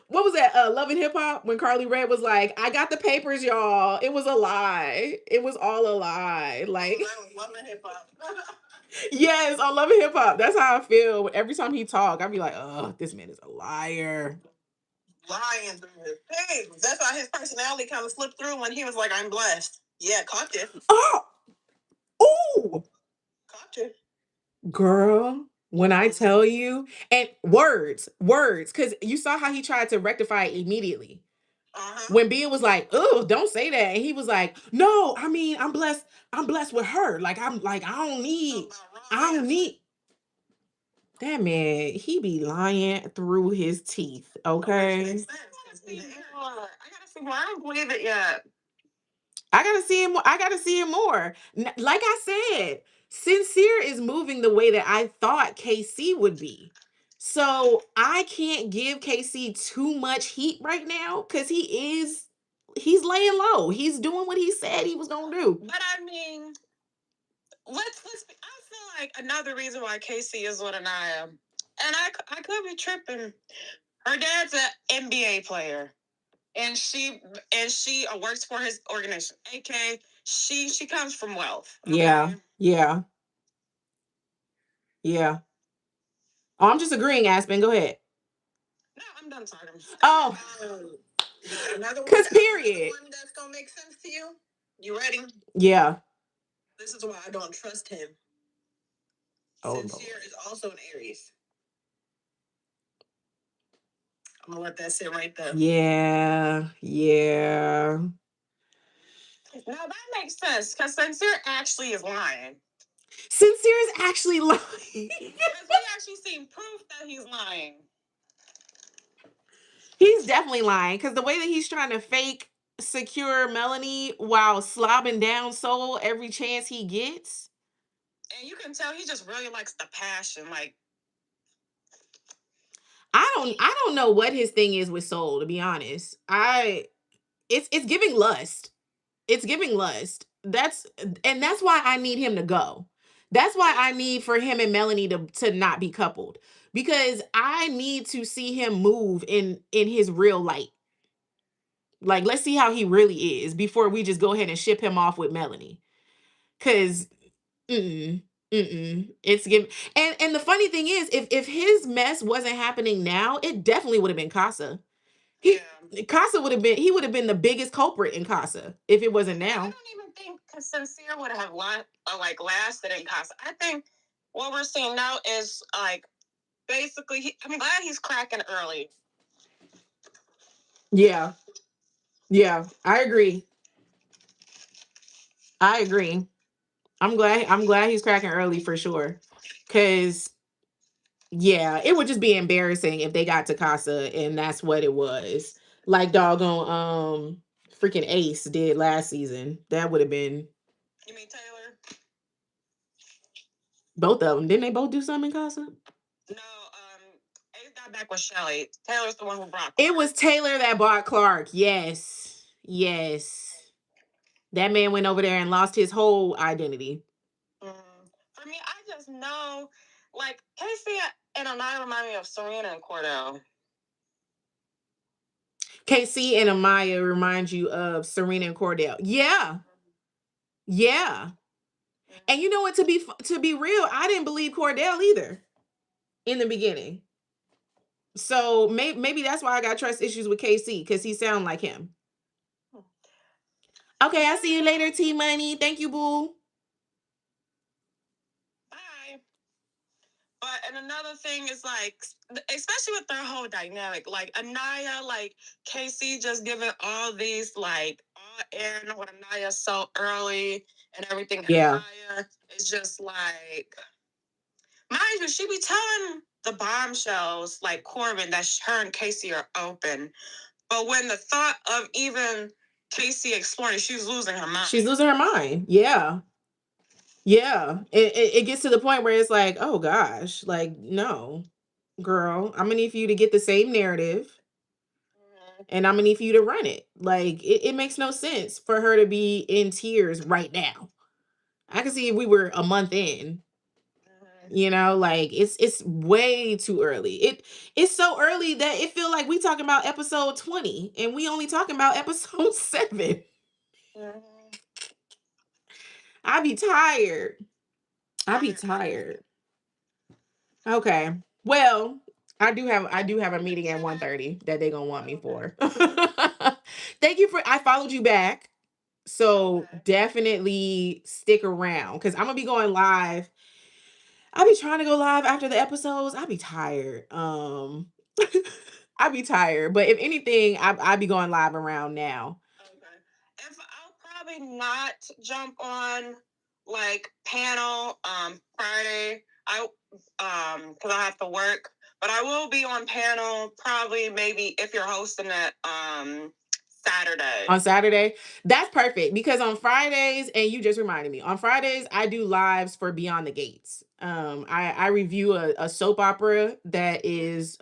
what was that? Love and Hip Hop, when Carly Rae was like, I got the papers, y'all. It was a lie. It was all a lie. Like, Love and Hip Hop. yes, on Love and Hip Hop. That's how I feel. Every time he talk, I'd be like, oh, this man is a liar. Lying through his page. That's why his personality kind of slipped through when he was like, I'm blessed. Yeah, caught you. Oh, ooh, Caught you. girl. When I tell you, and words, because you saw how he tried to rectify it immediately. When Bia was like, oh, don't say that. And he was like, no, I mean, I'm blessed with her. Like, I don't need. That man, he be lying through his teeth, okay? I gotta see more. I don't believe it yet. I gotta see him. I gotta see him more. Like I said, Sincere is moving the way that I thought KC would be. So I can't give KC too much heat right now, because he's laying low. He's doing what he said he was gonna do. But I mean, let's be, I feel like another reason why Casey is what I am, and I could be tripping. Her dad's an NBA player, and she works for his organization. AK, she comes from wealth. Okay? Yeah. Oh, I'm just agreeing, Aspen. Go ahead. No, I'm done talking. Oh, Another one. because period. One that's gonna make sense to you. You ready? Yeah. This is why I don't trust him. Oh, Sincere is also an Aries. I'm gonna let that sit right there. Yeah. No, that makes sense, because Sincere actually is lying. Sincere is actually lying. Because we actually seen proof that he's lying. He's definitely lying, because the way that he's trying to fake secure Melanie while slobbing down Soul every chance he gets. And you can tell he just really likes the passion. Like, I don't know what his thing is with Soul, to be honest. It's giving lust. It's giving lust. That's why I need him to go. That's why I need for him and Melanie to not be coupled, because I need to see him move in his real light. Like, let's see how he really is before we just go ahead and ship him off with Melanie. Cause it's giving. And the funny thing is, if his mess wasn't happening now, it definitely would have been Casa. Casa would have been the biggest culprit in Casa if it wasn't now. I don't even think Sincere would have lasted in Casa. I think what we're seeing now is like basically I'm glad he's cracking early. Yeah, I agree. I'm glad he's cracking early for sure. Cause yeah, it would just be embarrassing if they got to Casa and that's what it was. Like doggone freaking Ace did last season. That would have been. You mean Taylor? Both of them. Didn't they both do something in Casa? No, Ace got back with Shelly. Taylor's the one who brought Clark. It was Taylor that bought Clark. Yes. That man went over there and lost his whole identity. For me, I just know, like, Casey and Anaya remind me of Serena and Cordell. KC and Amaya remind you of Serena and Cordell. Yeah. And you know what? To be real, I didn't believe Cordell either in the beginning. So maybe that's why I got trust issues with KC, because he sound like him. Okay, I'll see you later, T Money. Thank you, boo. Bye. But and another thing is like, especially with their whole dynamic, like Anaya, like Casey just giving all these like all in with Anaya so early and everything. Yeah. Anaya is just like, mind you, she be telling the bombshells like Corbin that her and Casey are open. But when the thought of even Casey exploring, she's losing her mind. She's losing her mind. Yeah. Yeah. It gets to the point where it's like, oh gosh, like, no, girl, I'm gonna need for you to get the same narrative and I'm gonna need for you to run it. Like, it makes no sense for her to be in tears right now. I can see if we were a month in, you know, like it's way too early. It's so early that it feel like we talking about episode 20 and we only talking about episode 7. I be tired. Okay. Well, I do have a meeting at 1:30 that they gonna want me for. Thank you I followed you back. So definitely stick around because I'm gonna be going live. I be trying to go live after the episodes. I be tired. I be tired. But if anything, I be going live around now. Okay. If I'll probably not jump on like panel Friday. Because I have to work. But I will be on panel probably maybe if you're hosting it Saturday. On Saturday, that's perfect because on Fridays, and you just reminded me, on Fridays I do lives for Beyond the Gates. I review a soap opera that is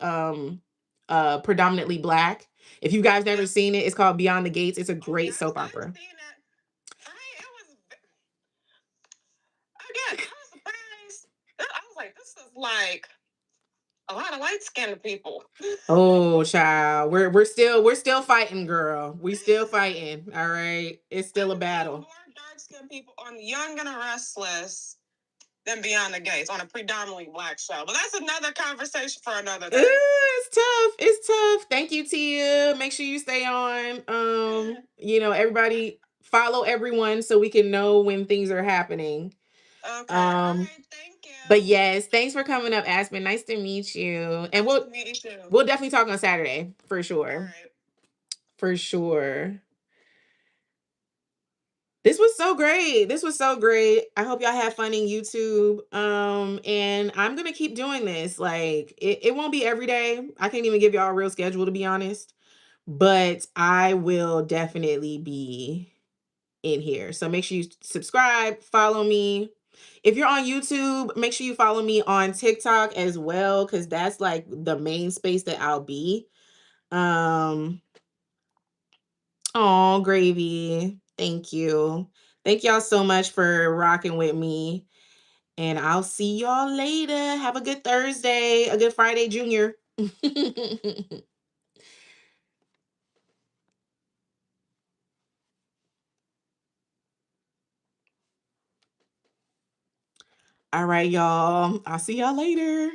predominantly Black. If you guys never seen it, it's called Beyond the Gates. It's a great soap opera. I've seen it. For me, it was again. I was surprised. I was like, this is like a lot of light skinned people. Oh, child, we're still fighting, girl. We still fighting. All right, it's still a battle. More dark skinned people on Young and the Restless than Beyond the Gates on a predominantly Black show. But that's another conversation for another day. It's tough. Thank you, Tia. Make sure you stay on. You know, everybody follow everyone so we can know when things are happening. Okay. All right, thank you. But yes, thanks for coming up, Aspen. Nice to meet you. And we'll definitely talk on Saturday for sure. All right. For sure. This was so great. I hope y'all have fun in YouTube. And I'm gonna keep doing this. Like it won't be every day. I can't even give y'all a real schedule to be honest. But I will definitely be in here. So make sure you subscribe, follow me. If you're on YouTube, make sure you follow me on TikTok as well, because that's like the main space that I'll be. Oh, Gravy. Thank you. Thank y'all so much for rocking with me. And I'll see y'all later. Have a good Thursday, a good Friday, Junior. All right, y'all. I'll see y'all later.